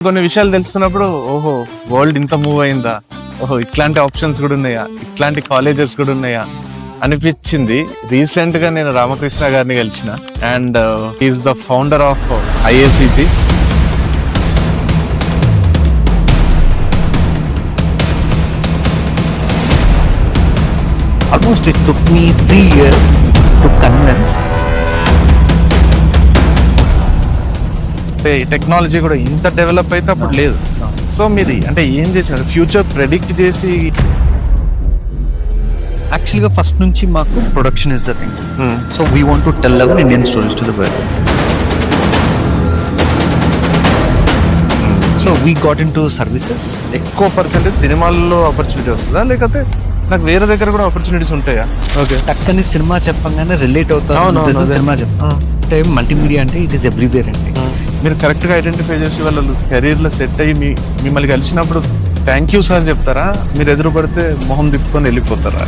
కొన్ని విషయాలు తెలుసుకున్నప్పుడు ఓహో! వరల్డ్ ఇంత మూవ్ అయిందా? ఓహో! ఇట్లాంటి ఆప్షన్స్ కూడా ఉన్నాయా? ఇట్లాంటి కాలేజెస్ కూడా ఉన్నాయా? అనిపించింది. రీసెంట్‌గా నేను రామకృష్ణ గారిని కలిసిన. And he is the founder of IACG. Almost it took me 3 years to convince. అంటే టెక్నాలజీ కూడా ఇంత డెవలప్ అయితే అప్పుడు లేదు. సో మీరు అంటే ఏం చేశారు? ఫ్యూచర్ ప్రెడిక్ట్ చేసి Actually, first nunchi maaku production is the thing. So we want to tell our Indian stories to the world. So we got into services. ఎక్కువ పర్సెంటేజ్ సినిమాల్లో ఆపర్చునిటీ వస్తుందా? లేకపోతే నాకు వేరే దగ్గర కూడా ఆపర్చునిటీస్ ఉంటాయా? ఓకే. టక్కని సినిమా చెప్పంగానే రిలేట్ అవును, అవుతారు. అదే. సినిమా చెప్తాం అంటే మల్టీమీడియా అంటే ఇట్ ఈస్ ఎవ్రీవేర్ అండి. మీరు కరెక్ట్గా ఐడెంటిఫై చేసి వాళ్ళు కెరీర్లో సెట్ అయ్యి మిమ్మల్ని కలిసినప్పుడు థ్యాంక్ యూ సార్ చెప్తారా? మీరు ఎదురు పడితే మొహం తిప్పుకొని వెళ్ళిపోతారా?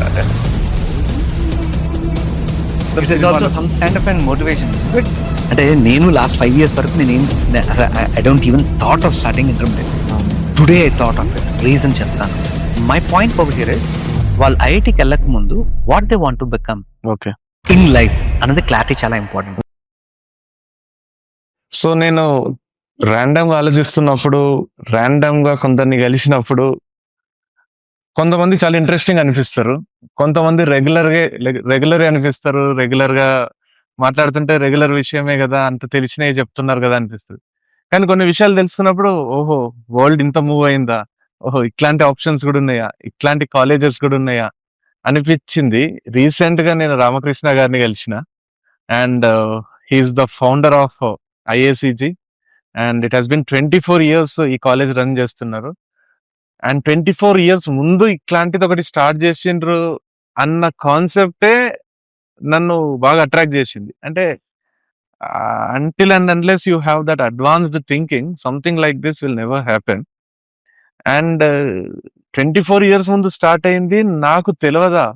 It is also some kind of and motivation. అంటే నేను లాస్ట్ 5 years వరకు నేను I don't even thought of starting intermediate. Today I thought of it. Reason చెప్తాను. My point over here is వాళ్ళు ఐఐటికి వెళ్ళక ముందు what they want to become okay. In life అనేది క్లారిటీ చాలా ఇంపార్టెంట్. సో నేను ర్యాండమ్గా ఆలోచిస్తున్నప్పుడు, ర్యాండమ్గా కొందరిని కలిసినప్పుడు కొంతమంది చాలా ఇంట్రెస్టింగ్ అనిపిస్తారు. కొంతమంది రెగ్యులర్ అనిపిస్తారు. రెగ్యులర్గా మాట్లాడుతుంటే రెగ్యులర్ విషయమే కదా, అంత తెలిసినవి చెప్తున్నారు కదా అనిపిస్తుంది. కానీ కొన్ని విషయాలు తెలుసుకున్నప్పుడు ఓహో! వరల్డ్ ఇంత మూవ్ అయిందా? ఓహో! ఇట్లాంటి ఆప్షన్స్ కూడా ఉన్నాయా? ఇట్లాంటి కాలేజెస్ కూడా ఉన్నాయా? అనిపించింది. రీసెంట్‌గా నేను రామకృష్ణ గారిని కలిసిన. And he is the founder of IACG. And it has been 24 years ఈ కాలేజ్ రన్ చేస్తున్నారు. అండ్ 24 ఇయర్స్ ముందు ఇట్లాంటిది ఒకటి స్టార్ట్ చేసిండ్రు అన్న కాన్సెప్టే నన్ను బాగా అట్రాక్ట్ చేసింది. అంటే until and unless you have that advanced thinking, something like this will never happen. And 24 years ముందు స్టార్ట్ అయింది. నాకు తెలియదా?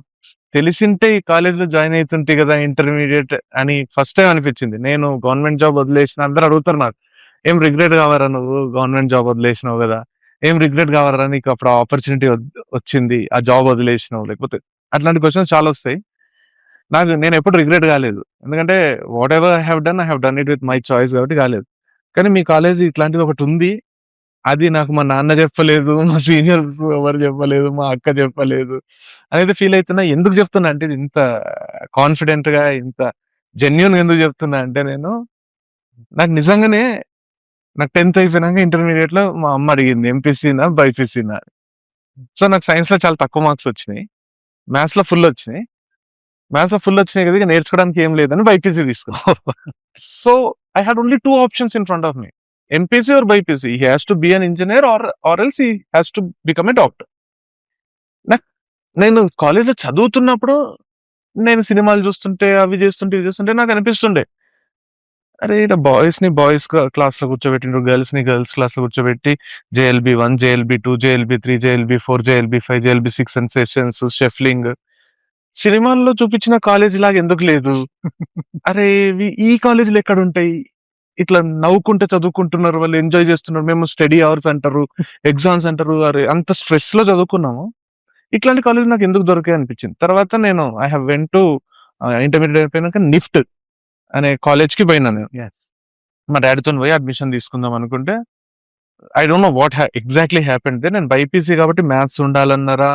తెలిసింటే ఈ కాలేజ్‌లో జాయిన్ అయితుంటే కదా ఇంటర్మీడియేట్ అని ఫస్ట్ టైం అనిపించింది. నేను గవర్నమెంట్ జాబ్ వదిలేసిన అందరూ అడుగుతారు నాకు. "ఏం రిగ్రెట్ కావారా నువ్వు? గవర్నమెంట్ జాబ్ వదిలేసినావు కదా! ఏం రిగ్రెట్ కావారా నీకు అప్పుడు ఆపర్చునిటీ వచ్చింది. ఆ జాబ్ వదిలేసినావు." లేకపోతే అట్లాంటి క్వెషన్స్ చాలా వస్తాయి. నేను ఎప్పుడు రిగ్రెట్ కాలేదు. ఎందుకంటే whatever I have done it with my choice కాబట్టి కాలేదు. కానీ మీ కాలేజ్ ఇట్లాంటిది ఒకటి ఉంది. అది నాకు మా నాన్న చెప్పలేదు. మా సీనియర్స్ ఎవరు చెప్పలేదు. మా అక్క చెప్పలేదు. అనేది ఫీల్ అయితున్నా. ఎందుకు చెప్తున్నా అంటే ఇది ఇంత కాన్ఫిడెంట్‌గా, ఇంత జెన్యూన్‌గా ఎందుకు చెప్తున్నా అంటే నాకు నిజంగానే నాకు 10th అయిపోయినాక ఇంటర్మీడియేట్‌లో మా అమ్మ అడిగింది ఎంపీసీనా? బైపీసీనా? సో, నాకు సైన్స్‌లో చాలా తక్కువ మార్క్స్ వచ్చినాయి. మ్యాథ్స్‌లో ఫుల్ వచ్చినాయి. కదా! ఇక నేర్చుకోవడానికి ఏం లేదని బైపీసీ తీసుకున్నా. So, I had only 2 options in front of me. MPC or BiPC. He has to be an engineer or else he has to become a doctor. నాకు నేను కాలేజ్‌లో చదువుతున్నప్పుడు నేను సినిమాలు చూస్తుంటే, అవి చేస్తుంటే, ఇవి చేస్తుంటే నాకు అనిపిస్తుండే. అరే! ఈడ బాయ్స్ క్లాస్‌లో కూర్చోబెట్టిండ్రు. గర్ల్స్‌ని గర్ల్స్ క్లాస్‌లో కూర్చోబెట్టి JLB 1, JLB 2, JLB 3, JLB 4, JLB 5, JLB 6 అని సెషన్స్, షఫ్లింగ్. సినిమాల్లో చూపించిన కాలేజ్ లాగా ఎందుకు లేదు? అరే! ఈ కాలేజ్‌లు ఎక్కడుంటాయి? ఇట్లా నవ్వుకుంటే చదువుకుంటున్నారు. వాళ్ళు ఎంజాయ్ చేస్తున్నారు. మేము స్టడీ అవర్స్ అంటారు, ఎగ్జామ్స్ అంటారు. అరే! అంత స్ట్రెస్‌లో చదువుకున్నాము. ఇట్లాంటి కాలేజ్ నాకు ఎందుకు దొరికాయి అనిపించింది. తర్వాత నేను I have went to intermediate అయిపోయినాక నిఫ్ట్ అనే కాలేజ్‌కి పోయినా నేను. యెస్. మా డ్యాడీతోని పోయి అడ్మిషన్ తీసుకుందాం అనుకుంటే I don't know what exactly happened there. నేను బైపీసీ కాబట్టి మ్యాథ్స్ ఉండాలన్నారా?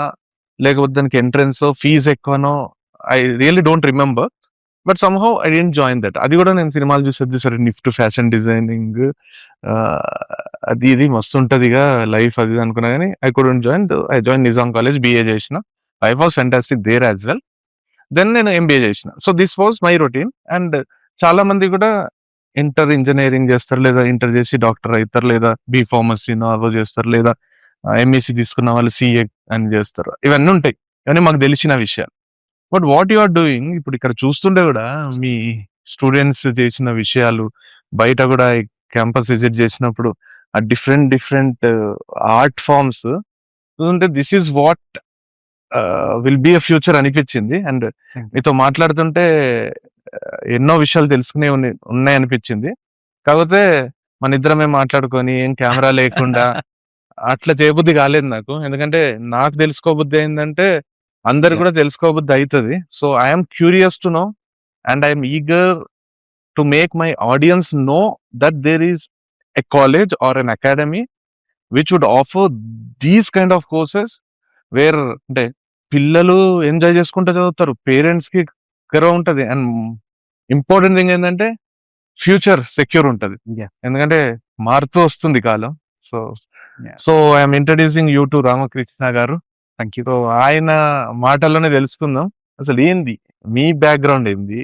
లేకపోతే దానికి ఎంట్రన్సో, ఫీజ్ ఎక్కువనో I really don't remember. But somehow I didn't join that. అది కూడా నేను సినిమాలు చూసేది సరే నిఫ్ట్ ఫ్యాషన్ డిజైనింగ్ అది ఇది మస్తుంటదిగా లైఫ్ అది ఇది అనుకున్నా గానీ I couldn't join. I join Nizam college BA చేసిన. Life was fantastic there as well. Then నేను ఎంబీఏ చేసిన. So this was my routine. And చాలా మంది కూడా ఇంజినీరింగ్ చేస్తారు. లేదా ఇంటర్ చేసి డాక్టర్ అయితారు. లేదా ఫార్మసీనో అవో చేస్తారు. లేదా ఎంఎస్సీ తీసుకున్న వాళ్ళు సీఏ అని చేస్తారు. ఇవన్నీ ఉంటాయి. ఇవన్నీ మాకు తెలిసిన విషయాలు. But what you are doing ఇప్పుడు ఇక్కడ చూస్తుంటే కూడా మీ స్టూడెంట్స్ చేసిన విషయాలు, బయట కూడా క్యాంపస్ విజిట్ చేసినప్పుడు ఆ డిఫరెంట్ ఆర్ట్ ఫార్మ్స్ చూస్తుంటే this is what will be a future అనిపించింది. అండ్ మీతో మాట్లాడుతుంటే ఎన్నో విషయాలు తెలుసుకునే ఉన్నాయనిపించింది. కాకపోతే మన ఇద్దరమే మాట్లాడుకొని ఏం కెమెరా లేకుండా అట్లా చేయబుద్ధి కాలేదు నాకు. ఎందుకంటే నాకు తెలుసుకోబుద్ధి ఏంటంటే అందరికి Yeah. కూడా తెలుసుకోబుద్ధి అవుతుంది. So I'm curious to know and I'm eager to make my audience know that there is a college or an academy which would offer these kind of courses where అంటే పిల్లలు ఎంజాయ్ చేసుకుంటూ చదువుతారు, parents కి గర్వ ఉంటది and important thing ఏంటంటే future secure ఉంటది. Yeah. ఎందుకంటే మారుతూ వస్తుంది కాలం. So Yeah. So I'm introducing you to Ramakrishna garu. Thank you. So ఆయన మాటల్లోనే తెలుసుకుందాం అసలు ఏంది మీ బ్యాక్గ్రౌండ్ ఏంది,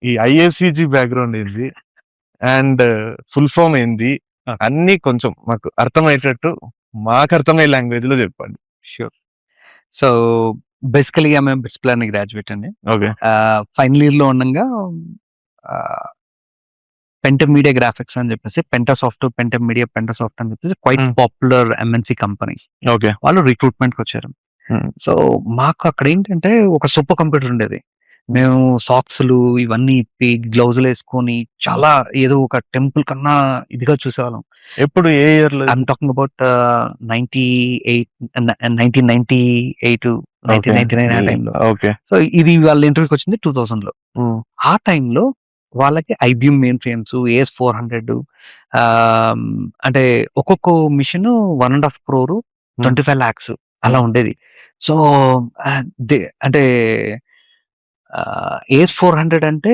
ఈ ఐఏసీజీ బ్యాక్గ్రౌండ్ ఏంది అండ్ ఫుల్ ఫామ్ ఏంది Okay. అన్ని కొంచెం మాకు అర్థమయ్యేటట్టు మాకు అర్థమయ్యే లాంగ్వేజ్ లో చెప్పండి. Sure. సో బేసికలీ ఆమె బిట్స్ ప్లాన్ గ్రాడ్యుయేట్ అండి. ఓకే. ఫైనల్ ఇయర్ లో ఉండగా పెంటమ్ మీడియా గ్రాఫిక్స్ అని చెప్పేసి పెంటాసాఫ్ట్ అని చెప్పేసి quite Hmm. Popular MNC company okay. వాళ్ళు రిక్రూట్మెంట్ కి వచ్చారు. Hmm. సో మాకు అక్కడ ఏంటంటే ఒక సూపర్ కంప్యూటర్ ఉండేది. మేము సాక్స్లు ఇవన్నీ ఇప్పి గ్లౌజులు వేసుకొని చాలా ఏదో ఒక టెంపుల్ కన్నా ఇదిగా చూసేవాళ్ళం. ఎప్పుడు ఏ ఇయర్ లో? ఐఎమ్ టాకింగ్ అబౌట్ 1998 1999 ఆ టైంలో. ఓకే. సో ఇది వాళ్ళ ఇంటర్వ్యూకి వచ్చింది 2000 లో. ఆ టైంలో వాళ్ళకి ఐబిఎం మెయిన్ ఫ్రేమ్స్, AS400 అంటే ఒక్కొక్క మిషన్ 1.5 crore 25 lakhs అలా ఉండేది. సో అంటే AS400 అంటే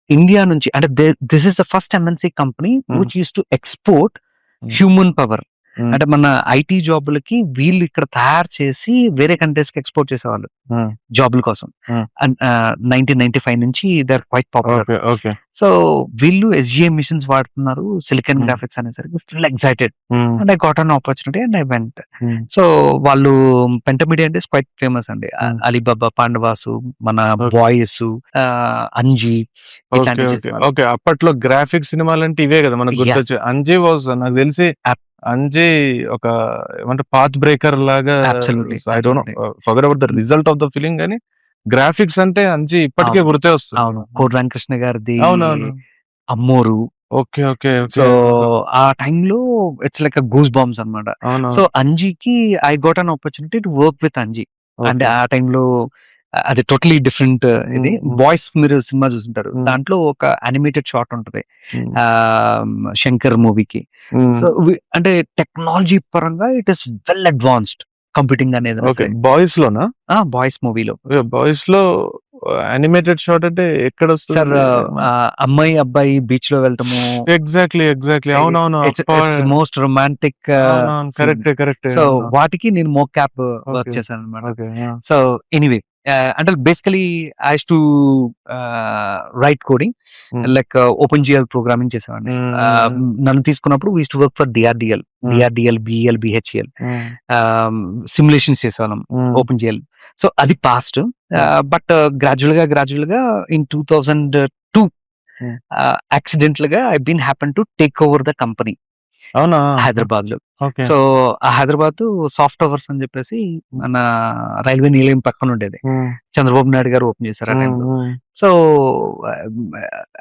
ఇండియా నుంచి అంటే this is the first MNC company which use to export human power. అంటే మన ఐటీ జాబులకి వీళ్ళు ఇక్కడ తయారు చేసి వేరే కంట్రీస్ కి ఎక్స్పోర్ట్ చేసేవాళ్ళు జాబుల కోసం. 1995 నుంచి they are quite popular. Okay. So వీళ్ళు SGA మిషన్స్ వాడుతున్నారు, సిలికాన్ గ్రాఫిక్స్ అనేసరికి full excited and I got an opportunity and I went. So వాళ్ళు పెంటమీడియా అంటే క్వైట్ ఫేమస్ అండి. అలీబాబా, పాండవాసు, మన బాయ్స్, అంజీ ఇట్లాంటివి చేసేవాళ్ళు. ఓకే. అప్పట్లో గ్రాఫిక్ సినిమాలు అంటే ఇవే కదా మనకు గుర్తొచ్చే. అంజీ వాజ్ నాకు తెలిసి అంజీ ఒక ఏమంటే పాత్ బ్రేకర్ లాగా. Absolutely, I don't no forget about the result of the film కానీ గ్రాఫిక్స్ అంటే అంజీ ఇప్పటికే గుర్తే వస్తుంది. అవును, కోటి వెంకటకృష్ణ గారిది అవునవును. అమ్మోరు. ఓకే. ఓకే. సో ఆ టైంలో ఇట్స్ లైక్ గూస్ బాంబ్స్ అన్నమాట. సో అంజీకి I got an opportunity to work with Anji. అంటే ఆ టైంలో అది టోటలీ డిఫరెంట్. ఇది బాయ్స్ మీరు సినిమా చూస్తుంటారు, దాంట్లో ఒక అనిమేటెడ్ షాట్ ఉంటుంది శంకర్ మూవీకి. సో అంటే టెక్నాలజీ పరంగా it is well advanced computing అనేది. బాయ్స్ లోనా? బాయ్స్ మూవీలో బాయ్స్ లో అనిమేటెడ్ షాట్ అంటే ఎక్కడ సార్ అమ్మాయి అబ్బాయి బీచ్ లో వెళ్ళటము. ఎగ్జాక్ట్లీ. అవునవును. Most romantic. కరెక్ట్. సో వాటికి నేను మోక్ క్యాప్ వర్క్ చేశాను అనమాట. సో ఎనీవే అంటే basically I to write coding like open GL programming చేసేవాడిని. నన్ను తీసుకున్నప్పుడు we to work for DRDL, BL, BHEL simulations చేసేవాళ్ళం ఓపెన్ జిఎల్. సో అది పాస్ట్. బట్ గ్రాడ్యువల్ గా ఇన్ 2002 యాక్సిడెంటల్ గా I been happen to take over the company Hyderabad లో. So ఆ Hyderabad soft hours అని చెప్పేసి మన రైల్వే నిలయం పక్కన ఉండేది. చంద్రబాబు నాయుడు గారు ఓపెన్ చేశారు ఆ టైంలో. సో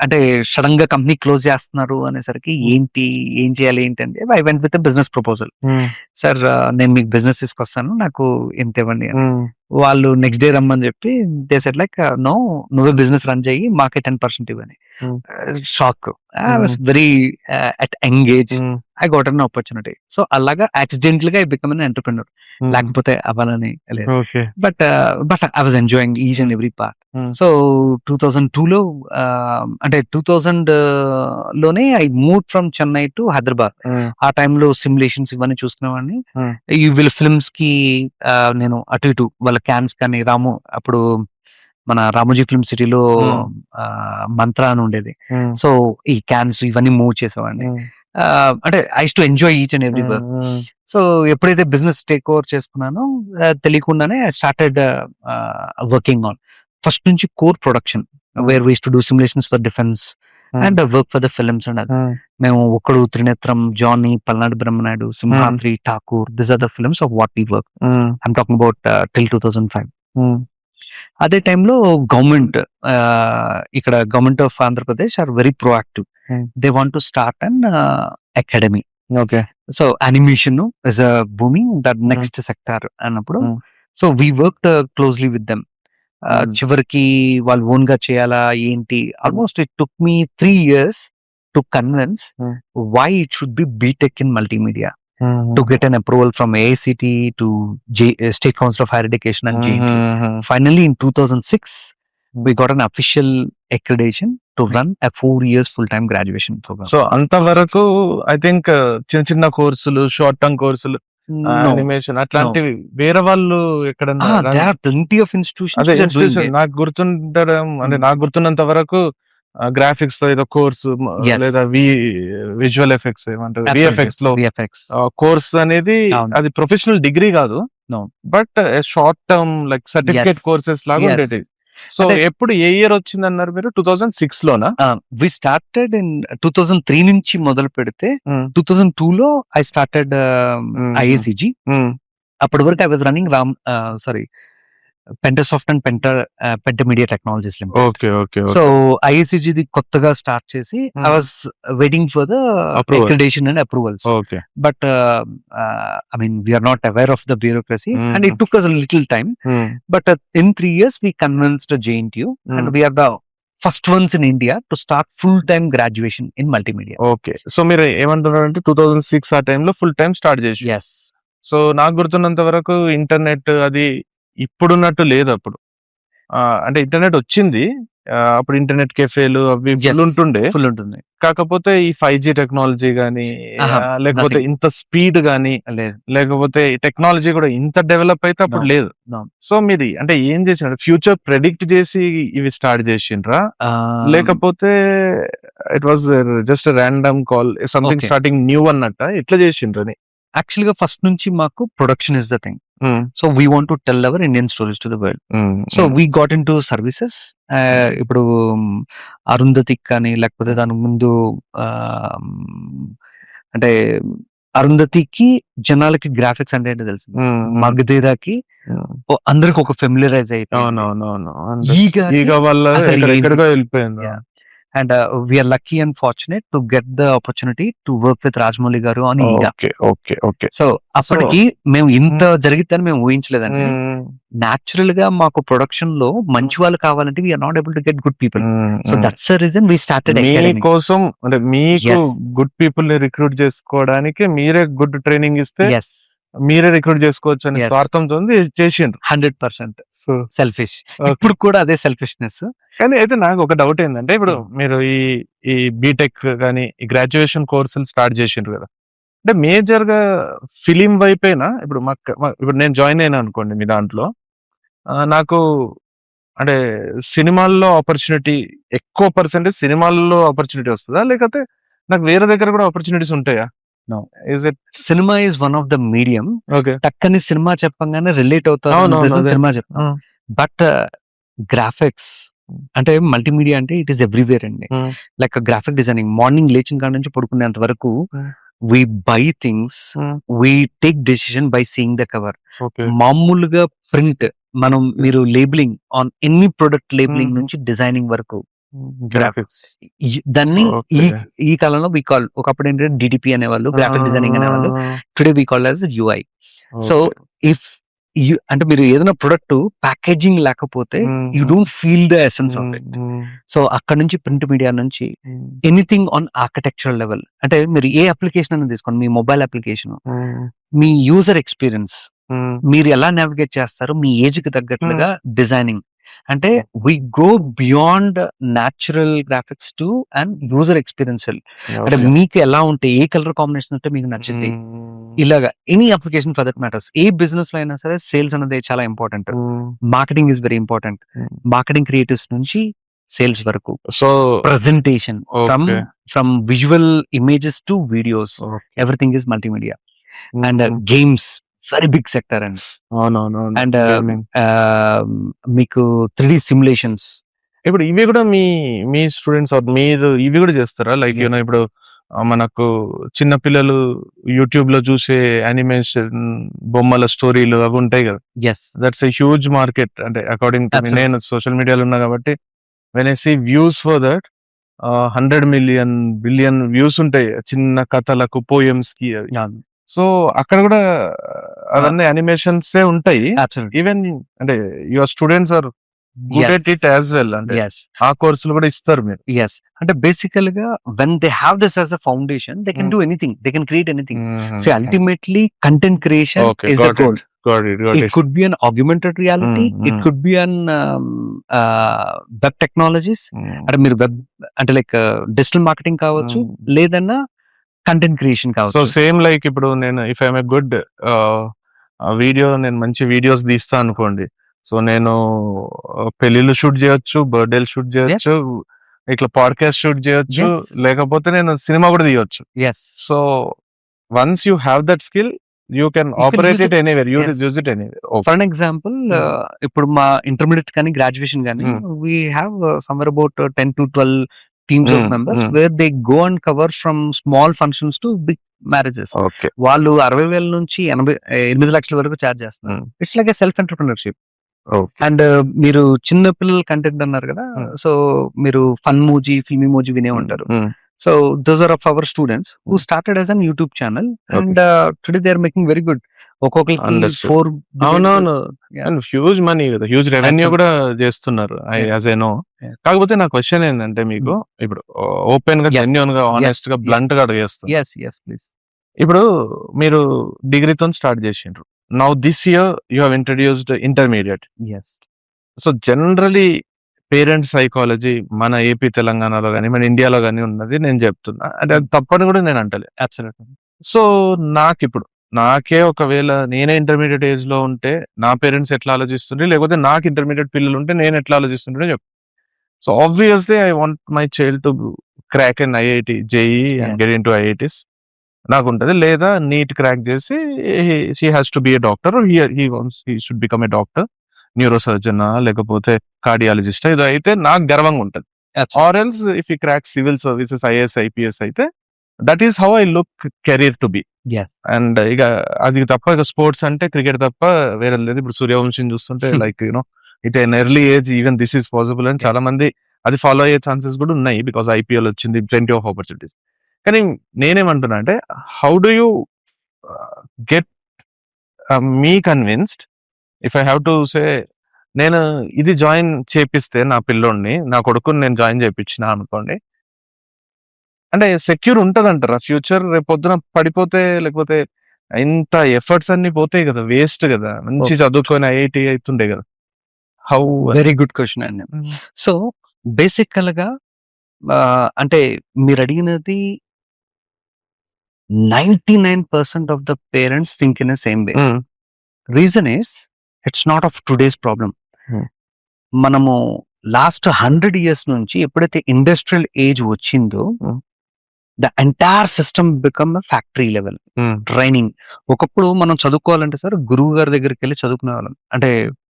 అంటే సడన్ గా కంపెనీ క్లోజ్ చేస్తున్నారు అనేసరికి ఏం చేయాలి ఏంటంటే I went with business proposal. Sir నేను మీకు బిజినెస్ తీసుకొస్తాను, నాకు ఎంత ఇవ్వండి అని. వాళ్ళు నెక్స్ట్ డే రమ్మని చెప్పి దే సెడ్ లైక్ నో, నువ్వే బిజినెస్ రన్ చేయి, మాకే 10% ఇవ్వని. Shock. I was very at engage. I got an opportunity. So అలాగా యాక్సిడెంటల్ గా ఐ బికమ్ అన్ ఎంటర్‌ప్రెన్యూర్. లేకపోతే అవ్వాలని లేదు. But I was enjoying each and every part. So 2002లో అంటే 2000 లోనే I move from Chennai to Hyderabad. ఆ టైంలో సిమ్యులేషన్స్ ఇవన్నీ చూసుకునేవాడిని. ఈ వీళ్ళ ఫిల్మ్స్ కి నేను అటు ఇటు వాళ్ళ క్యాన్స్ కానీ అప్పుడు మన రామోజీ ఫిల్మ్ సిటీలో మంత్ర అని ఉండేది. సో ఈ క్యాన్స్ ఇవన్నీ మూవ్ చేసేవాడిని. అంటే I to enjoy each and every work. So ఎప్పుడైతే బిజినెస్ టేక్ ఓవర్ చేసుకున్నానో తెలియకుండానే I started working on first నుంచి core production where we to do simulations for defence and work for the films. And మేము Okkadu, Trinetram, Johnny, Palnadu Brahmanaidu, Simhadri, Tagore, this are the films of what we work. I'm talking about till 2005. అదే టైంలో government ఇక్కడ government of Andhra Pradesh are very proactive. They want to start an academy. Okay. So animation is a booming that next sector అన్నప్పుడు so we work closely with them. చివరికి వాళ్ళు own గా చేయాలా ఏంటి, almost it took me 3 years to convince why it should be BTech in multimedia to get an approval from AICT to State Council of Higher Education and JNT. Finally, in 2006, we got an official accreditation to run a 4 years full-time graduation program. So అంతవరకు I think చిన్న చిన్న కోర్సులు, short term కోర్సులు, No, animation అట్లాంటివి వేరే వాళ్ళు ఎక్కడన్నా there are plenty of institutions అదే which are doing institution it. నాకు గుర్తుండడం అంటే నాకు గుర్తున్నంత వరకు గ్రాఫిక్స్ లో ఏదో కోర్సు Yes. లేదా విజువల్ ఎఫెక్ట్స్ ఏమంటారు Absolutely. విఎఫ్ఎక్స్ లో VFX. కోర్స్ అనేది అవును. అది ప్రొఫెషనల్ డిగ్రీ కాదు, No. But short term like certificate Yes. Courses లాగా Yes. ఉండేది. సో అంటే- ఎప్పుడు ఏ ఇయర్ వచ్చింది అన్నారు మీరు? 2006 లోనా? We started in 2003 నుంచి మొదలు పెడితే 2002 లో I started IACG. అప్పటి వరకు I was running Pentasoft and Pentamedia Technologies Limited. Okay okay so IACG ది కొత్తగా స్టార్ట్ చేసి I was waiting for the Approval. Accreditation and approvals. Okay. But I mean we are not aware of the bureaucracy and it took us little time. But in 3 years we convinced JNTU and we are the first ones in India to start full-time graduation in multimedia. Okay. So మీరు ఏమంటున్నారంటే 2006 ఆ టైంలో full time start చేసి. Yes. So నాకు గుర్తున్నంత వరకు internet అది ఇప్పుడున్నట్టు లేదు అప్పుడు. అంటే ఇంటర్నెట్ వచ్చింది, అప్పుడు ఇంటర్నెట్ కెఫేలు అవి Yes. ఫుల్ ఉంటుండే. ఫుల్ ఉంటుంది. కాకపోతే ఈ 5G టెక్నాలజీ గానీ ఆహా, లేకపోతే nothing. ఇంత స్పీడ్ గానీ లేదు. లేకపోతే టెక్నాలజీ కూడా ఇంత డెవలప్ అయితే అప్పుడు No. లేదు. No. సో మీరు అంటే ఏం చేసినారు? ఫ్యూచర్ ప్రెడిక్ట్ చేసి ఇవి స్టార్ట్ చేసిండ్రా లేకపోతే it was just random call something Okay. Starting new అన్నట్ట ఎట్లా చేసిండ్రని? యాక్చువల్ గా ఫస్ట్ నుంచి మాకు production is the thing. So we want to tell our Indian stories to the world. So we got in to services. ఇప్పుడు అరుంధతికి కానీ లేకపోతే దాని ముందు అంటే అరుంధతికి జనాలకి గ్రాఫిక్స్ అంటే ఏంటో తెలుసు. మగధీరాకి అందరికి ఒక ఫెమిలియరైజ్ అయిపోయింది. అవునవునవును. ఈగ వల్ల అసలు ఎక్కడికో వెళ్ళిపోయింది. Yeah. And we are lucky and fortunate to get the opportunity to work with Rajmouli garu on Eega. Okay okay okay. So అప్పటికి మేము ఇంత జరిగిద్దని మేము ఊహించలేదండి. న్యాచురల్ గా మాకు ప్రొడక్షన్ లో మంచి వాళ్ళు కావాలంటే we are not able to get good people. So that's the reason we started academy. మీకోసం అంటే మీకు Yes. గుడ్ పీపుల్ ని రిక్రూట్ చేసుకోవడానికి మీరే గుడ్ ట్రైనింగ్ ఇస్తే yes మీరే రిక్రూట్ చేసుకోవచ్చు అనే Yes. స్వార్థంతో చేసిండ్రు. 100% సో సెల్ఫిష్. ఇప్పుడు కూడా అదే సెల్ఫిష్నెస్. కానీ అయితే నాకు ఒక డౌట్ ఏంటంటే ఇప్పుడు మీరు ఈ బీటెక్ కానీ ఈ గ్రాడ్యుయేషన్ కోర్సులు స్టార్ట్ చేసిండ్రు కదా, అంటే మేజర్ గా ఫిలిం వైపేనా? ఇప్పుడు ఇప్పుడు నేను జాయిన్ అయినా అనుకోండి మీ దాంట్లో, నాకు అంటే సినిమాల్లో ఆపర్చునిటీ ఎక్కువ పర్సెంటేజ్ సినిమాల్లో ఆపర్చునిటీ వస్తుందా లేకపోతే నాకు వేరే దగ్గర కూడా ఆపర్చునిటీస్ ఉంటాయా? No. Is it cinema is one of the medium. okay? టక్కని సినిమా చెప్పంగానే రిలేట్ అవుతారు. అవును, అదే. సినిమా చెప్తాం. బట్ గ్రాఫిక్స్ అంటే మల్టీమీడియా అంటే ఇట్ ఈస్ ఎవ్రీవేర్ అండి. లైక్ గ్రాఫిక్ డిజైనింగ్ మార్నింగ్ లేచిన కాడ నుంచి పడుకునేంత వరకు we buy things, we take decision by seeing the cover. Okay. మామూలుగా ప్రింట్ మనం మీరు labelling on any product labelling నుంచి డిజైనింగ్ వరకు గ్రాఫిక్స్. దాన్ని ఈ Okay. ఈ కాలంలో వి కాల్, ఒకప్పుడు ఏంటంటే డిటిపి అనేవాళ్ళు, గ్రాఫిక్ డిజైనింగ్ అనేవాళ్ళు. Today we call as UI. So if you అంటే మీరు ఏదైనా ప్రొడక్ట్ ప్యాకేజింగ్ లేకపోతే you don't feel the essence of it. So అక్కడ నుంచి ప్రింట్ మీడియా నుంచి ఎనీథింగ్ ఆన్ ఆర్కిటెక్చరల్ లెవెల్, అంటే మీరు ఏ అప్లికేషన్ అనేది తీసుకోండి, మీ మొబైల్ అప్లికేషన్, మీ యూజర్ ఎక్స్పీరియన్స్, మీరు ఎలా నావిగేట్ చేస్తారు, మీ ఏజ్ కి తగ్గట్లుగా డిజైనింగ్. అంటే we go beyond natural graphics to and user experiential. అంటే మీకు ఎలా ఉంటే, ఏ కలర్ కాంబినేషన్ ఉంటే మీకు నచ్చింది, ఇలాగా any application for that matters. ఏ బిజినెస్ లో అయినా సరే సేల్స్ అనేది చాలా important. Marketing is very important. Marketing creatives నుంచి సేల్స్ వరకు, so presentation, from visual images to videos, everything is multimedia. And games very big sector and and మీకు 3D simulations. ఇప్పుడు ఇవి కూడా మీ స్టూడెంట్స్ మీరు ఇవి కూడా చేస్తారా? Like Yes. ఇప్పుడు మనకు చిన్న పిల్లలు యూట్యూబ్ లో చూసే యానిమేషన్ బొమ్మల స్టోరీలు అవి ఉంటాయి కదా, yes that's a huge market. అంటే అకార్డింగ్ టు Absolutely. నేను సోషల్ మీడియాలో ఉన్నా కాబట్టి when I see views for that 100 million billion views ఉంటాయి చిన్న కథలకు పోయమ్స్ కి అవి. సో అక్కడ కూడా అవన్నీ అనిమేషన్స్ ఉంటాయి. అబ్సల్యూట్లీ ఈవెన్ అంటే your students are good at it as well. అంటే ఎస్ ఆ కోర్సులు కూడా ఇస్తారు మీరు. ఎస్ అంటే బేసికల్ గా when they have this as a foundation they can do anything, they can create anything. So ultimately content creation Okay, is the got it. Goal. It could be an augmented reality. It could be an web technologies. అంటే మీరు web అంటే like digital marketing కావచ్చు, లేదన్నా content creation so కావచ్చు. Same like ఇప్పుడు నేను if I'm a good video, నేను మంచి వీడియోస్ తీస్తా అనుకోండి. సో నేను పెళ్లిళ్ళు షూట్ చేయొచ్చు, బర్త్డేలు షూట్ చేయొచ్చు, ఇట్లా పాడ్కాస్ట్ షూట్ చేయొచ్చు, Yes. లేకపోతే నేను సినిమా కూడా తీయొచ్చు. Yes so once you have that skill you can can operate use it anywhere, you Yes. Use it anywhere. For an example ఇప్పుడు మా ఇంటర్మీడియట్ కానీ గ్రాడ్యుయేషన్ కానీ we have somewhere about 10 to 12 teams of members where they go and cover from small functions to big marriages. Okay. వాళ్ళు 60,000 నుంచి 8 లక్షల వరకు charge చేస్తున్నారు. It's like a self entrepreneurship. And మీరు చిన్న పిల్లల కంటెంట్ అన్నారు కదా, సో మీరు ఫన్ మూజీ, ఫిల్మ్ ఇమోజీ వినే ఉంటారు. So those are of our students who started as an YouTube channel and today they are making very good. ఒక్కొక్కరికి Understood. 4 అవునవును. Yeah. అండ్ హ్యూజ్ మనీ కదా, హ్యూజ్ రెవెన్యూ Absolutely. కూడా చేస్తున్నారు. Yes. As I know. Yeah. కాకపోతే నా question ఏంటంటే మీకు ఇప్పుడు ఓపెన్ గా, Yeah. జెన్యూన్ గా, ఆనెస్ట్ గా, Yeah. బ్లంట్ గా అడిగేస్తాను. yes please. ఇప్పుడు మీరు డిగ్రీతో స్టార్ట్ చేసిండ్రు. Now this year you have introduced intermediate. yes so generally parents psychology మన ఏపీ తెలంగాణలో కానీ మన ఇండియాలో కానీ ఉన్నది నేను చెప్తున్నా. అంటే అది తప్పని కూడా నేను అంటలే. absolutely సో నాకే ఒకవేళ నేనే ఇంటర్మీడియట్ ఏజ్ లో ఉంటే నా పేరెంట్స్ ఎట్లా ఆలోచిస్తుండే, లేకపోతే నాకు ఇంటర్మీడియట్ పిల్లలు ఉంటే నేను ఎట్లా ఆలోచిస్తుండే చెప్పు. So obviously I want my child to crack in IIT, JEE and Yeah. Get in to IITs నాకు ఉంటది. లేదా నీట్ క్రాక్ చేసి she has to be a doctor, he should become a doctor, neuro surgeon లేకపోతే cardiologist. ఇది అయితే నాకు గర్వంగా ఉంటది. absolutely or else if you crack civil services, IAS, IPS అయితే that is how I look career to be. yes and ఇక అది తప్ప ఇక స్పోర్ట్స్ అంటే క్రికెట్ తప్ప వేరే లేదు. ఇప్పుడు సూర్యవంశం చూస్తుంటే like you know it an early age even this is possible అని చాలా మంది అది ఫాలో అయ్యే ఛాన్సెస్ కూడా ఉన్నాయి. బికాస్ ఐపీఎల్ వచ్చింది, ప్లెంటీ ఆఫ్ ఆపర్చునిటీస్. కానీ నేనేమంటున్నా అంటే how do you get me convinced if I have to say నేను ఇది జాయిన్ చేపిస్తే నా పిల్లోడిని, నా కొడుకుని నేను జాయిన్ చేయించిన అనుకోండి, అంటే సెక్యూర్ ఉంటదంటారా ఫ్యూచర్? రేపు పొద్దున పడిపోతే, లేకపోతే ఇంత ఎఫర్ట్స్ అన్ని పోతాయి కదా, వేస్ట్ కదా. మంచి చదువుకొని ఐఐటి అవుతుండే కదా. హౌ వెరీ గుడ్ క్వశ్చన్ అండి. సో బేసికల్ గా అంటే మీరు అడిగినది 99% of the parents think in the same way. Reason is it's not of today's problem. Hmm. మనము లాస్ట్ 100 years నుంచి ఎప్పుడైతే ఇండస్ట్రియల్ ఏజ్ వచ్చిందో the entire system become factory level training. ఒకప్పుడు మనం చదువుకోవాలంటే సార్ గురువు గారి దగ్గరికి వెళ్ళి చదువుకునే వాళ్ళం. అంటే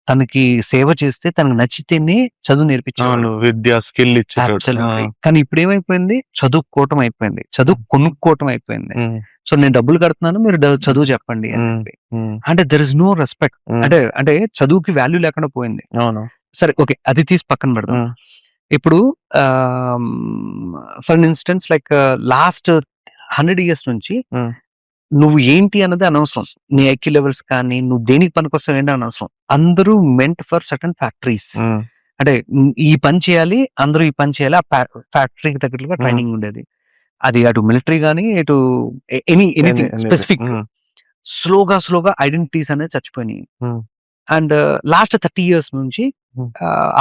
తనకి సేవ చేస్తే తనకు నచ్చితేనే చదువు నేర్పించాను, విద్యా స్కిల్ Absolutely. కానీ ఇప్పుడు ఏమైపోయింది, చదువుకోవటం అయిపోయింది, చదువు కొనుక్కోవటం అయిపోయింది. సో నేను డబ్బులు కడుతున్నాను, మీరు చదువు చెప్పండి అని చెప్పి. అంటే దెర్ ఇస్ నో రెస్పెక్ట్. అంటే చదువుకి వాల్యూ లేకుండా పోయింది. అవును. సరే ఓకే, అది తీసి పక్కన పెడదాం. ఇప్పుడు for instance like last 100 years నుంచి నువ్వు ఏంటి అన్నది అనవసరం. నీ ఐక్యూ లెవెల్స్ కానీ నువ్వు దేనికి పనికొస్తావు ఏంటి అనవసరం. అందరూ మెంట్ ఫర్ సర్టన్ ఫ్యాక్టరీస్. అంటే ఈ పని చేయాలి, అందరూ ఈ పని చేయాలి. ఆ ఫ్యాక్టరీకి తగ్గట్టుగా ట్రైనింగ్ ఉండేది. అది అటు మిలిటరీ కానీ ఇటు ఎనీథింగ్ స్పెసిఫిక్. స్లోగా ఐడెంటిటీస్ అనేది చచ్చిపోయినాయి. అండ్ లాస్ట్ 30 years నుంచి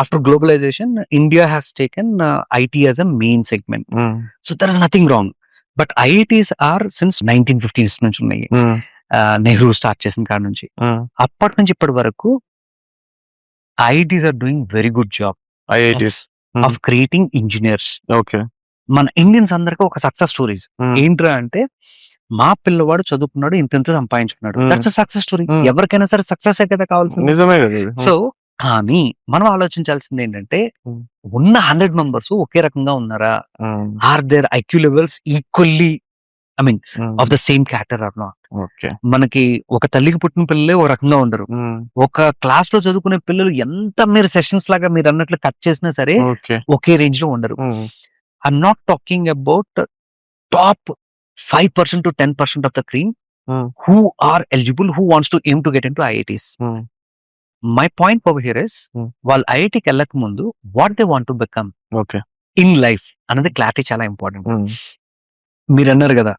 after globalization India has taken IT as a main segment. So there is nothing wrong. But IITs are since 1950s నుంచి ఉన్నాయి. నెహ్రూ స్టార్ట్ చేసిన కాడ నుంచి అప్పటి నుంచి ఇప్పటి వరకు IITs are doing very good job IITs of creating engineers. Okay. మన ఇండియన్స్ అందరికి ఒక సక్సెస్ స్టోరీస్ ఏంట్రా అంటే, మా పిల్లవాడు చదువుకున్నాడు, ఇంత సంపాదించుకున్నాడు. That's success story. ఎవరికైనా సరే సక్సెస్ కదా కావాల్సింది. నిజమే కదా. సో కానీ మనం ఆలోచించాల్సింది ఏంటంటే, ఉన్న 100 members ఒకే రకంగా ఉన్నారా? Are their IQ levels equally I mean of the same cadre or not? Okay. మనకి ఒక తల్లికి పుట్టిన పిల్లలే ఒక రకంగా ఉండరు. ఒక క్లాస్ లో చదువుకునే పిల్లలు ఎంత మీరు సెషన్స్ లాగా మీరు అన్నట్లు కట్ చేసినా సరే ఓకే. ఒకే రేంజ్ లో ఉండరు. I'm not talking about the top 5% to 10% of the cream who are eligible, who wants to aim to get into IITs. My point over here is, వాళ్ళు ఐఐటికి వెళ్ళక ముందు what they want to become okay. In life అన్నది clarity చాలా important. మీరు అన్నారు కదా,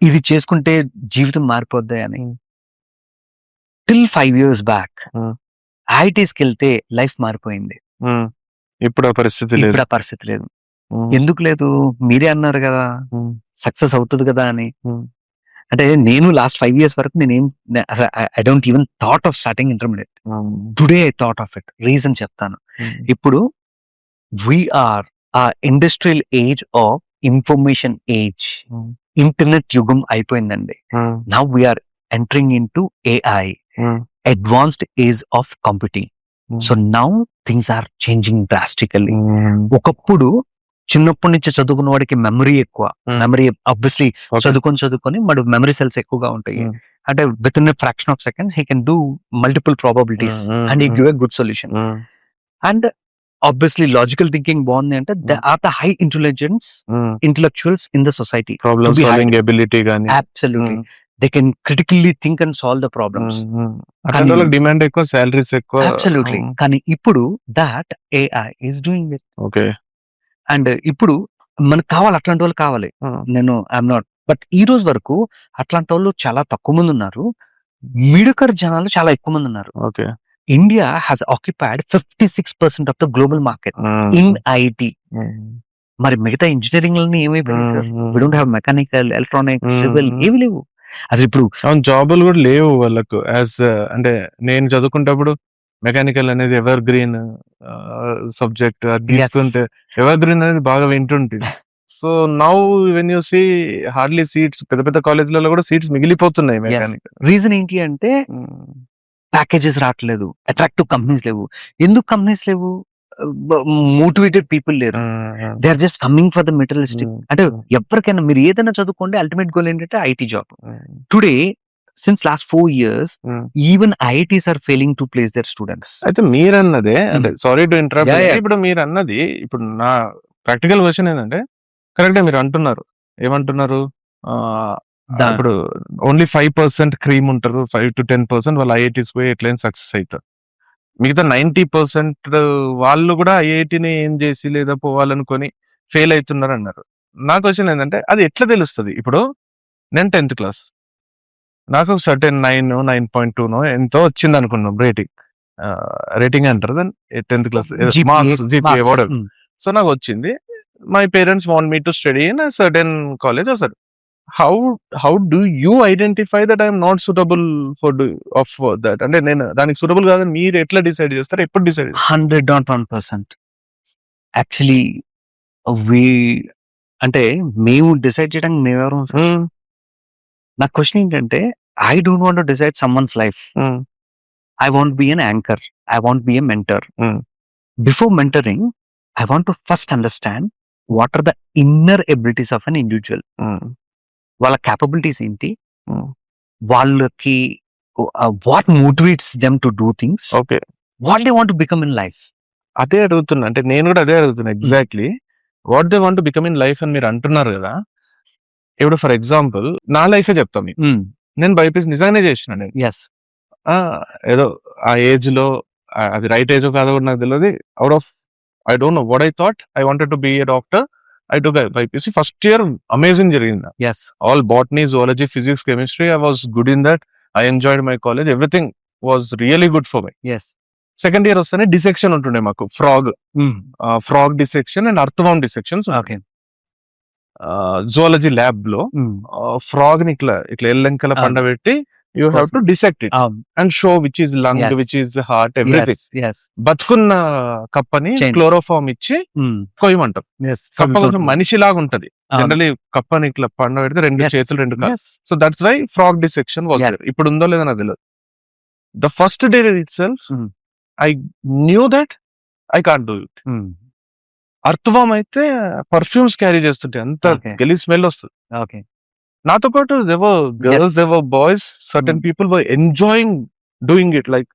ఇది చేసుకుంటే జీవితం మారిపోద్ది అని. టిల్ 5 years బ్యాక్ ఐఐటీస్కి వెళ్తే లైఫ్ మారిపోయింది. ఇప్పుడు ఆ పరిస్థితి లేదు. ఇప్పుడు ఆ పరిస్థితి లేదు. ఎందుకు లేదు? మీరే అన్నారు కదా సక్సెస్ అవుతుంది కదా అని. అంటే నేను లాస్ట్ 5 years వరకు నేనేం I don't even thought of starting intermediate. Today I thought of it. Reason చెప్తాను. ఇప్పుడు we're uh industrial age of information age. Internet యుగం అయిపోయిందండి. Now we're entering in to AI, advanced age of computing. So now things are changing drastically. ఒకప్పుడు చిన్నప్పటి నుంచి చదువుకున్న వాడికి memory ఎక్కువ. మెమరీ ఆబ్వియస్లీ చదువుకొని వాడు మెమరీ సెల్స్ ఎక్కువగా ఉంటాయి. అంటే within fraction of seconds he can do multiple probabilities and he give a good solution. And obviously logical thinking బాగుంది అంటే they are the high intellectuals in the society. Problem solving ability గాని absolutely they can critically think and solve the problems. Demand ఎక్కువ, salaries ఎక్కువ. Absolutely. కానీ ఇప్పుడు that AI is doing it. Okay. And ఇప్పుడు మనకు కావాలి, అట్లాంటి వాళ్ళు కావాలి. నేను ఐఎమ్ నాట్, బట్ ఈ రోజు వరకు అట్లాంటి వాళ్ళు చాలా తక్కువ మంది ఉన్నారు. మిడకర్ జనాలు చాలా ఎక్కువ మంది ఉన్నారు. Okay. India has occupied 56% of the global market in IT. మరి మిగతా ఇంజనీరింగ్ లని ఏమైపోయింది sir? We don't have mechanical, electronics, civil ఏవి లేవు అసలు. ఇప్పుడు జాబులు కూడా లేవు వాళ్ళకు. యాజ్ అంటే నేను చదువుకుంటప్పుడు మెకానికల్ అనేది ఎవర్ గ్రీన్ సబ్జెక్ట్. అది తీసుకుంటే ఎవర్ గ్రీన్ అనేది బాగా వింటుంటుంది. So now when you see hardly seats, పెద్ద పెద్ద కాలేజ్లలో కూడా సీట్స్ మిగిలిపోతున్నాయి మెకానికల్. రీజన్ ఏంటి అంటే ప్యాకేజెస్ రావట్లేదు, అట్రాక్టివ్ కంపెనీస్ లేవు. ఎందుకు కంపెనీస్ లేవు? మోటివేటెడ్ పీపుల్ లేరు. They are just coming for the materialistic. అంటే ఎవరికైనా మీరు ఏదైనా చదువుకోండి, అల్టిమేట్ గోల్ ఏంటంటే IT job. Today since last 4 years even IITs are failing to place their students. అయితే మీరన్నదే, అంటే సారీ టు ఇంటరప్ట్, ఇప్పుడు మీరు అన్నది, ఇప్పుడు నా ప్రాక్టికల్ క్వశ్చన్ ఏంటంటే, కరెక్టే మీరు అంటున్నారు. ఏమంటున్నారు? ఇప్పుడు ఓన్లీ 5% క్రీమ్ ఉంటారు, 5 to 10% వాళ్ళు ఐఐటీస్ పోయి ఎట్లయినా సక్సెస్ అవుతారు. మిగతా 90% వాళ్ళు కూడా ఐఐటిని ఏం చేసి లేదా పోవాలనుకొని ఫెయిల్ అవుతున్నారు అన్నారు. నా క్వశ్చన్ ఏంటంటే, అది ఎట్లా తెలుస్తుంది? ఇప్పుడు నేను 10th క్లాస్, నాకు సర్టెన్ 9.2 ఎంతో వచ్చింది అనుకున్నాం రేటింగ్ అంటారు దాన్ని, 10th క్లాస్ మార్క్స్, జీపీఏ వాడర్. సో నాకు వచ్చింది. My parents want me to study in certain college. అసలు how do you identify that I'm not suitable for that? అంటే నేను దానికి సూటబుల్ కాదని మీరు ఎట్లా డిసైడ్ చేస్తారు? ఎప్పుడు డిసైడ్? 101%. యాక్చువల్లీ అంటే మేము డిసైడ్ చేయడానికి మేమెవరు? నా క్వశ్చన్ ఏంటంటే, I don't want to decide someone's life. I want be an anchor, I want be a mentor. Before mentoring I want to first understand what are the inner abilities of an individual. వాళ్ళ capabilities ఏంటి, వాళ్ళకి what motivates them to do things, okay, what they want to become in life. అదే అడుగుతున్నా. అంటే నేను కూడా అదే అడుగుతున్నా exactly. What they want to become in life అని మీరు అంటున్నారు కదా. ఇప్పుడు ఫర్ ఎగ్జాంపుల్ నా లైఫే చెప్తాను మీకు. నేను బైపీసీ నిజంగానే చేసిన. నేను ఏదో ఆ ఏజ్ లో, అది రైట్ ఏజ్ కాదో కూడా నాకు తెలియదు. Out of I don't know what I thought, I wanted to be a doctor. I took BPC. First year, amazing జరిగింది. Yes. All botany, zoology, physics, chemistry. I was good in that. I enjoyed my college. Everything was really good for me. Yes. Second year వస్తేనే dissection ఉంటుండే మాకు. Frog dissection and earthworm dissections. Okay. Zoology lab లో frog ని ఇట్లా ఎల్లంకల పండబెట్టి you have to dissect it and show which is lung, which is heart, everything. Yes. బతుకున్న కప్పని chloroform ఇచ్చి కొయ్యమంటారు. కప్ప మనిషి లాగా ఉంటది. జనరలీ కప్పని ఇట్లా పండబెడితే 2 చేతులు 2 కాళ్ళు. So that's why frog dissection was there. ఇప్పుడు ఉందో లేదో నాకు తెలియదు. The first day itself I knew that I can't do it. Earthworm అయితే పర్ఫ్యూమ్స్ క్యారీ చేస్తుంటే అంత గలీ స్మెల్ వస్తుంది. ఓకే. నాతో పాటు there were girls, there were boys, certain people were enjoying doing it. Like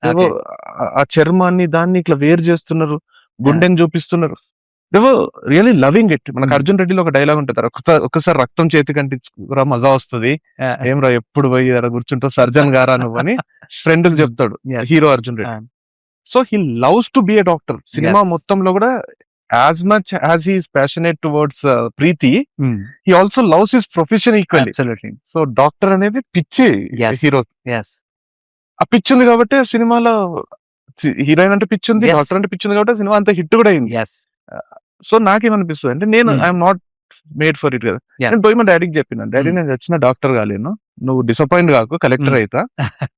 ఆ చర్మాన్ని దాన్ని ఇట్లా వేరు చేస్తున్నారు, గుండెని చూపిస్తున్నారు. They were really loving it. మనకు Hmm. అర్జున్ రెడ్డిలో ఒక డైలాగ్ ఉంటుంది, ఒక్కసారి రక్తం చేతికి అంటించుకురా మజా వస్తుంది, ఏం రా ఎప్పుడు పోయి అక్కడ కూర్చుంటావు సర్జన్ గారా నువ్వు అని ఫ్రెండ్ కి చెప్తాడు Yes. Hero Arjun Reddy. Ah. So he loves to be a doctor. Cinema Yes. మొత్తంలో కూడా as much as he is passionate towards Preethi, he also loves his profession equally. Absolutely. So doctor అనేది పిచ్చి Yes. హీరో. Yes. ఆ పిచ్చి ఉంది కాబట్టి ఆ సినిమాలో హీరోయిన్ అంటే పిచ్చి ఉంది, Yes. డాక్టర్ అంటే పిచ్చి ఉంది కాబట్టి ఆ సినిమా అంత హిట్ కూడా అయింది. Yes. సో నాకేమనిపిస్తుంది అంటే నేను Hmm. I'm not made for it కదా. Yeah. నేను పోయి మా డాడీకి చెప్పిన, డాడీ నేను వచ్చిన డాక్టర్ కాలేను, నువ్వు డిసప్పాయింట్ కాకు, కలెక్టర్ Hmm. అవుతా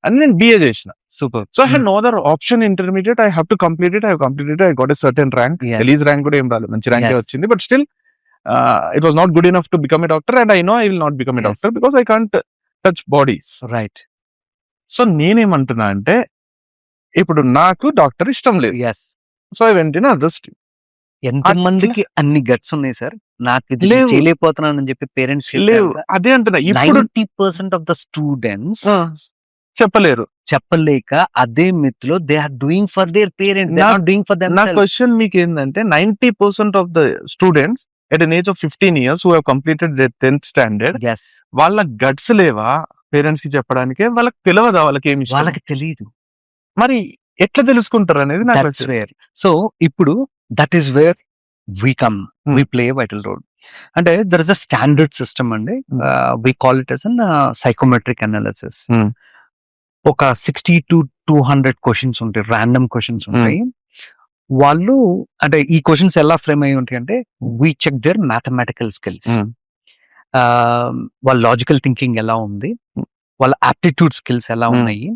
అని నేను బిఏ చేసిన. Super. So I had no other option intermediate, I have to complete it. I completed, I got a certain rank. Yes. ఎలీజ్ ర్యాంక్ కూడా ఏం రాలేదు, మంచి ర్యాంకే Yes. వచ్చింది. But still it was not good enough to become a doctor, and I know I will not become a Yes. Doctor because I can't touch bodies. Right. So నేనేమంటున్నా అంటే ఇప్పుడు నాకు డాక్టర్ ఇష్టం లేదు. Yes. So I went in other stream. ఎంత మందికి అన్ని guts ఉన్నాయి సార్, నాకు ఇది లేవు. చేయలేకపోతున్నానని చెప్పి పేరెంట్స్ లేవు, అదే అంటున్నా. ఇప్పుడు 90% ఆఫ్ ద స్టూడెంట్స్ చెప్పలేరు. చెప్పలేక అదే మిత్లో they are doing for their parents, they నా- ఆర్ డూయింగ్ ఫర్ దెమ్. నా క్వశ్చన్ మీకు ఏంటంటే 90% of the students at an age of 15 years who have completed their 10th standard, yes, వాళ్ళ గట్స్ లేవా పేరెంట్స్ కి చెప్పడానికి? వాళ్ళకి తెలియదా వాళ్ళకి ఏమి ఇష్టం? వాళ్ళకి తెలియదు. మరి ఎట్లా తెలుసుకుంటారు అనేది నాకు దట్స్ వేర్. సో ఇప్పుడు that is where we come, we play vital role. అంటే there is a standard system అండి, we call it as an psychometric analysis. Hmm. ఒక 60 to 200 క్వశ్చన్స్ ఉంటాయి, ర్యాండమ్ క్వశ్చన్స్ ఉంటాయి. వాళ్ళు అంటే ఈ క్వశ్చన్స్ ఎలా ఫ్రేమ్ అయి ఉంటాయి అంటే we check their mathematical skills, Hmm. వాళ్ళ లాజికల్ థింకింగ్ ఎలా ఉంది, వాళ్ళ ఆప్టిట్యూడ్ స్కిల్స్ ఎలా Hmm. ఉన్నాయి,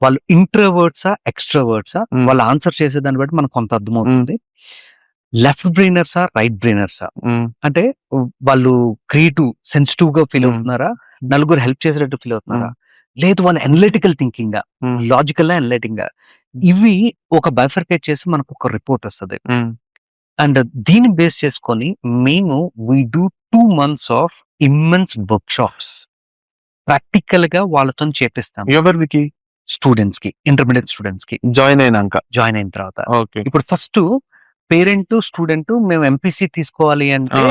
వాళ్ళు ఇంట్రోవర్ట్సా ఎక్స్ట్రోవర్ట్సా, Hmm. వాళ్ళు ఆన్సర్ చేసే దాన్ని బట్టి మనకు కొంత అర్థమవుతుంది. లెఫ్ట్ బ్రెయినర్సా రైట్ బ్రెయినర్సా, Hmm. అంటే వాళ్ళు క్రియేటివ్ సెన్సిటివ్ గా ఫీల్ Hmm. అవుతున్నారా, నలుగురు హెల్ప్ చేసేటట్టు ఫీల్ అవుతున్నారా, లేదు వాళ్ళు అనలిటికల్ థింకింగ్ గా, Hmm. లాజికల్ గా, అనలిటింగ్ గా, ఇవి ఒక బైఫర్కేట్ చేసి మనకు ఒక రిపోర్ట్ వస్తుంది. Hmm. అండ్ దీన్ని బేస్ చేసుకొని మేము we do 2 months of immense work shops practical గా వాళ్ళతో చేపిస్తాం ఎవరికి స్టూడెంట్స్ కి, ఇంటర్మీడియట్ స్టూడెంట్స్ కి జాయిన్ అయినాక? జాయిన్ అయిన తర్వాత. ఓకే. ఇప్పుడు ఫస్ట్ పేరెంట్ స్టూడెంట్ మేము ఎంపీసీ తీసుకోవాలి అంటే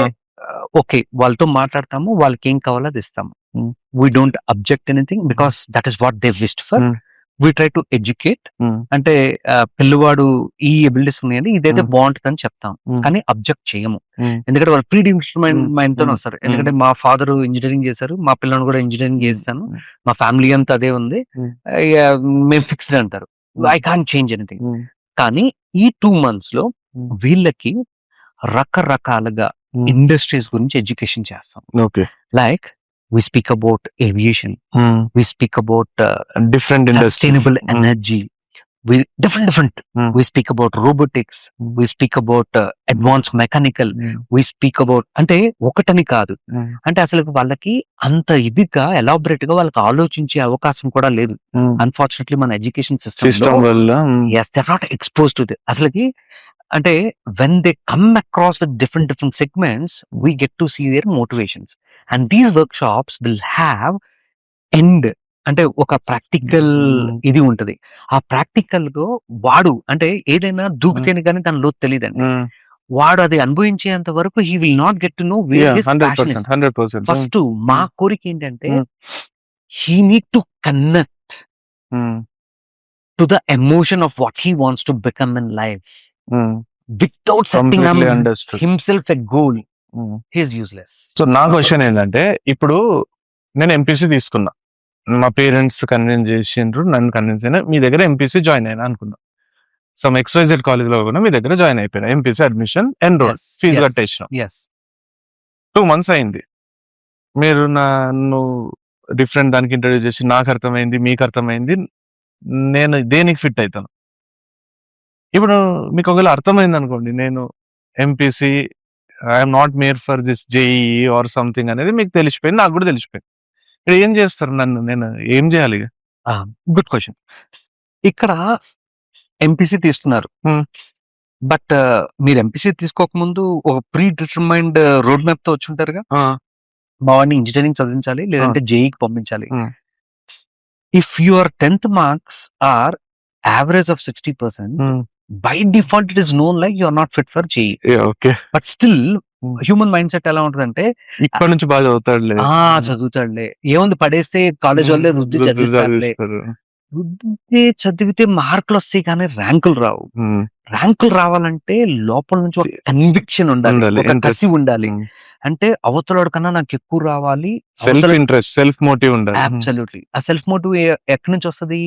ఓకే వాళ్ళతో మాట్లాడతాము, వాళ్ళకి ఏం కావాలో అది ఇస్తాము. Hmm. We don't object anything because that is what they wished for. Hmm. We try to educate. Hmm. అంటే పిల్లవాడు ఈ ఎబిలిటీస్ ఉన్నాయండి, ఇదైతే బాగుంటుంది అని చెప్తాం, Hmm. కానీ అబ్జెక్ట్ చేయము. Hmm. ఎందుకంటే వాళ్ళు ప్రీ డిటర్మైన్డ్ మైండ్ తోనే Hmm. వస్తారు. ఎందుకంటే మా ఫాదర్ ఇంజనీరింగ్ చేశారు, మా పిల్లలు కూడా ఇంజనీరింగ్ చేస్తాను, మా ఫ్యామిలీ అంతా అదే ఉంది, Hmm. ఇక మేము ఫిక్స్డ్ అంటారు, I can't change anything. Hmm. కానీ ఈ 2 months లో Hmm. వీళ్ళకి రకరకాలుగా Hmm. ఇండస్ట్రీస్ గురించి ఎడ్యుకేషన్ చేస్తాం. Okay. Like we speak about aviation, Hmm. We speak about different sustainable energy, different Hmm. we speak about robotics, we speak about advanced mechanical, we speak about అంటే ఒకటని కాదు, అంటే అసలు వాళ్ళకి అంత ఇదిగా ఎలాబరేట్ గా వాళ్ళకి ఆలోచించే అవకాశం కూడా లేదు. అన్ఫార్చునేట్లీ మన ఎడ్యుకేషన్ సిస్టమ్ సిస్టమ్ వల్ల yes they're not exposed to it. అసలుకి అంటే when they come across with different segments we get to see their motivations, and these workshops will have end అంటే ఒక ప్రాక్టికల్ ఇది ఉంటది. ఆ ప్రాక్టికల్ గా వాడు అంటే ఏదైనా దూకితేనే కానీ దాని లోతు తెలియదండి. వాడు అది అనుభవించేంత వరకు he will not get to know where his passion is. 100%. First మా కోరిక ఏంటంటే he need to connect to the emotion of what he wants to become in life without setting himself a goal. He is useless. So నా question ఏంటంటే ఇప్పుడు నేను MPC తీసుకున్నా, మా parents convince చేసిండ్రు, నన్ను కన్విన్స్ అయినా మీ దగ్గర ఎంపీసీ జాయిన్ అయినా అనుకున్నా, సమ్ XYZ కాలేజ్ లో కూడా మీ దగ్గర జాయిన్ అయిపోయినా, ఎంపీసీ అడ్మిషన్ ఎన్రోల్, ఫీజు కట్టేసిన, 2 months అయింది, మీరు నన్ను డిఫరెంట్ దానికి ఇంట్రడ్యూస్ చేసి నాకు అర్థమైంది, మీకు అర్థమైంది, నేను దేనికి ఫిట్ అవుతాను. ఇప్పుడు మీకు ఒకవేళ అర్థమైంది అనుకోండి, నేను MPC I'm not made for this JEE or something అనేది మీకు తెలిసిపోయింది, నాకు కూడా తెలిసిపోయింది. ఇక్కడ ఏం చేస్తారు నన్ను, నేను ఏం చేయాలి? Good question. ఇక్కడ ఎంపీసీ తీసుకున్నారు, బట్ మీరు ఎంపీసీ తీసుకోకముందు ఒక ప్రీ డిటర్మైన్డ్ రోడ్ మ్యాప్ తో వచ్చి ఉంటారుగా, మా వాడిని ఇంజనీరింగ్ చదివించాలి లేదంటే జేఈకి పంపించాలి. If your 10th marks are average of 60%, by default it is known like you are not fit for JEE. Okay. But still human mindset ఎలా ఉంటుందంటే ఇప్పటి నుంచి బాగా చదువుతాడులే. చదువుతాడులే, ఏముంది పడేస్తే కాలేజ్ వాళ్ళే రుద్ది చదివిస్తారులే. చదివితే మార్కులు వస్తాయి కానీ ర్యాంకులు రావు. ర్యాంకులు రావాలంటే లోపల నుంచి ఒక కన్విక్షన్ ఉండాలి, ఉండాలి, ఒక interest. కసి ఉండాలి. అంటే అవతలోడు కన్నా నాకు ఎక్కువ రావాలి. సెల్ఫ్ ఇంట్రెస్ట్, సెల్ఫ్ మోటివ్ ఉండాలి. అబ్సల్యూట్లీ. ఆ సెల్ఫ్ మోటివ్ ఎక్కడి నుంచి వస్తది?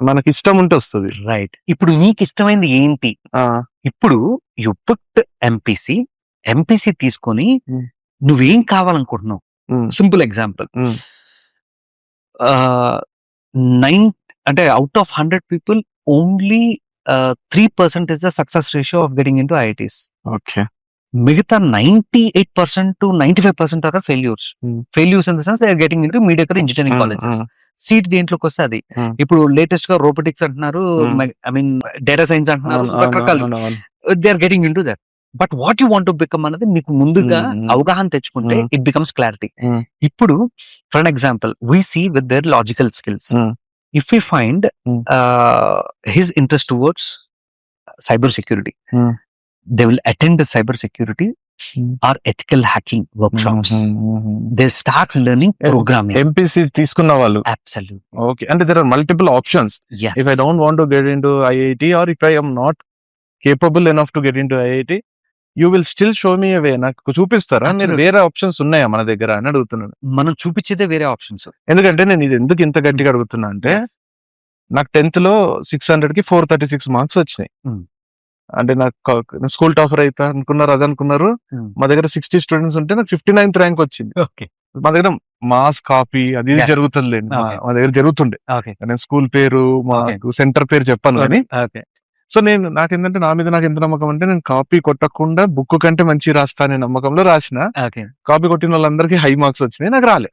మనకి ఇష్టం ఉంటే వస్తుంది. రైట్. ఇప్పుడు నీకు ఇష్టమైనది ఏంటి? ఇప్పుడు యు పిక్డ్ ఎంపీసీ తీసుకొని నువ్వేం కావాలనుకుంటున్నావు? సింపుల్ ఎగ్జాంపుల్, 9 అంటే out of 100 people only 3% is the success ratio of getting into IITs. Okay. మిగతా 98% to 95% are failures. Failures in the sense they are getting into mediocre engineering colleges. Seat దేంట్లోకి వస్తే అది. ఇప్పుడు latest గా robotics అంటున్నారు, I mean data science అంటున్నారు, రకరకాలు they are getting into that. But what you want to become అనేది నీకు ముందుగా అవగాహన తెచ్చుకుంటే ఇట్ బికమ్స్ క్లారిటీ. ఇప్పుడు for an example we see with their logical skills, if we find his interest towards cyber security, they will attend the cyber security or ethical hacking workshops. They start learning programming. MPC తీసుకున్న వాళ్ళు. Absolutely. Okay. And there are multiple options. Yes. If I don't want to get into IIT or if I am not capable enough to get into IIT, you will still show me a way. నాకు చూపిస్తారా మీరు వేరే options ఉన్నాయా మన దగ్గర అని అడుగుతున్నాను. మనం చూపించేదే వేరే ఆప్షన్స్. ఎందుకంటే నేను ఇది ఎందుకు ఇంత గట్టిగా అడుగుతున్నా అంటే నాకు 10th లో 600కి 436 మార్క్స్ వచ్చినాయి. అంటే నాకు స్కూల్ టాపర్ అయితే అనుకున్నారు, అది అనుకున్నారు. మా దగ్గర 60 స్టూడెంట్స్ ఉంటే నాకు 59th ర్యాంక్ వచ్చింది. మా దగ్గర మాస్ కాపీ అది జరుగుతుంది, మా దగ్గర జరుగుతుండే. నేను స్కూల్ పేరు మా సెంటర్ పేరు చెప్పాను కానీ. సో నాకేంటంటే నా మీద నాకు ఎంత నమ్మకం అంటే నేను కాపీ కొట్టకుండా బుక్ కంటే మంచి రాస్తానే నమ్మకంలో రాసిన. కాపీ కొట్టిన వాళ్ళందరికీ హై మార్క్స్ వచ్చినాయి, నాకు రాలే.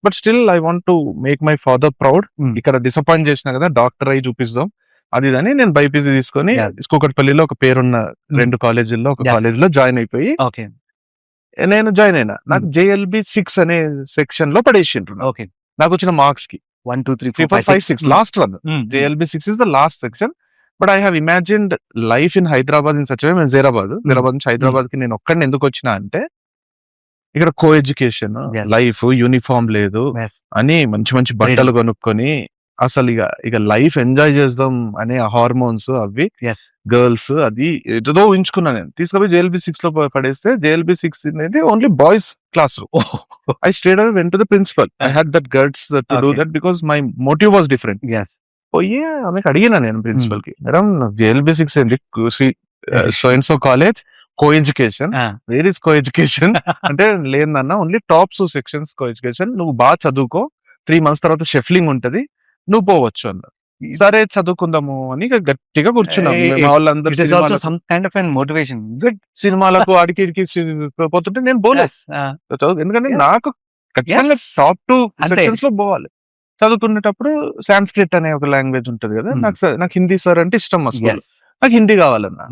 But still I want to make my father proud. ఇక్కడ డిసప్పాయింట్ చేసిన కదా, డాక్టర్ అయి చూపిస్తాం అది అని నేను బైపీసీ తీసుకొని కూకట్పల్లిలో ఒక పేరున్న 2 కాలేజీల్లో ఒక కాలేజ్ లో జాయిన్ అయిపోయి నేను జాయిన్ అయినా. నాకు JLB 6 అనే సెక్షన్ లో పడేసిండ్రు. నాకు వచ్చిన మార్క్స్ కి 1 2 3 4 5 6 last one. JLB 6 is the last section. But I have imagined life in Hyderabad in such way. నేను జీరాబాద్ నుంచి హైదరాబాద్ కి నేను ఒక్కడిని ఎందుకు వచ్చినా అంటే ఇక్కడ కో ఎడ్యుకేషన్, లైఫ్ యూనిఫామ్ లేదు అని మంచి మంచి బట్టలు కొనుక్కొని అసలు ఇక లైఫ్ ఎంజాయ్ చేద్దాం అనే హార్మోన్స్ అవి గర్ల్స్ అది ఏదో ఊహించుకున్నా. నేను తీసుకుపోయి JLB 6 లో పడేస్తే JLB 6 అనేది only boys class. I straight away went to the principal. I had that guts to do that because my motive was different. పోయి ఆమెకు అడిగినా నేను ప్రిన్సిపల్ కి, మేడం JLB 6 ఏంటి, so and so college co education, where is co education అంటే లేదన్న only tops sections co education, నువ్వు బాగా చదువుకో 3 months తర్వాత షెఫ్లింగ్ ఉంటది, నువ్వు పోవచ్చు అన్న. సరే చదువుకుందాము అని గట్టిగా కూర్చున్నాం. వాళ్ళందరూ సినిమాలకు ఆడికి ఇడికి పోతుంటే నేను పోలేదు. ఎందుకంటే నాకు ఖచ్చితంగా టాప్ 2 సెక్షన్స్ లో పోవాలి. చదువుకునేటప్పుడు సాంస్క్రిట్ అనే ఒక లాంగ్వేజ్ ఉంటది కదా, నాకు హిందీ సార్ అంటే ఇష్టం. అసలు నాకు హిందీ కావాలన్నా,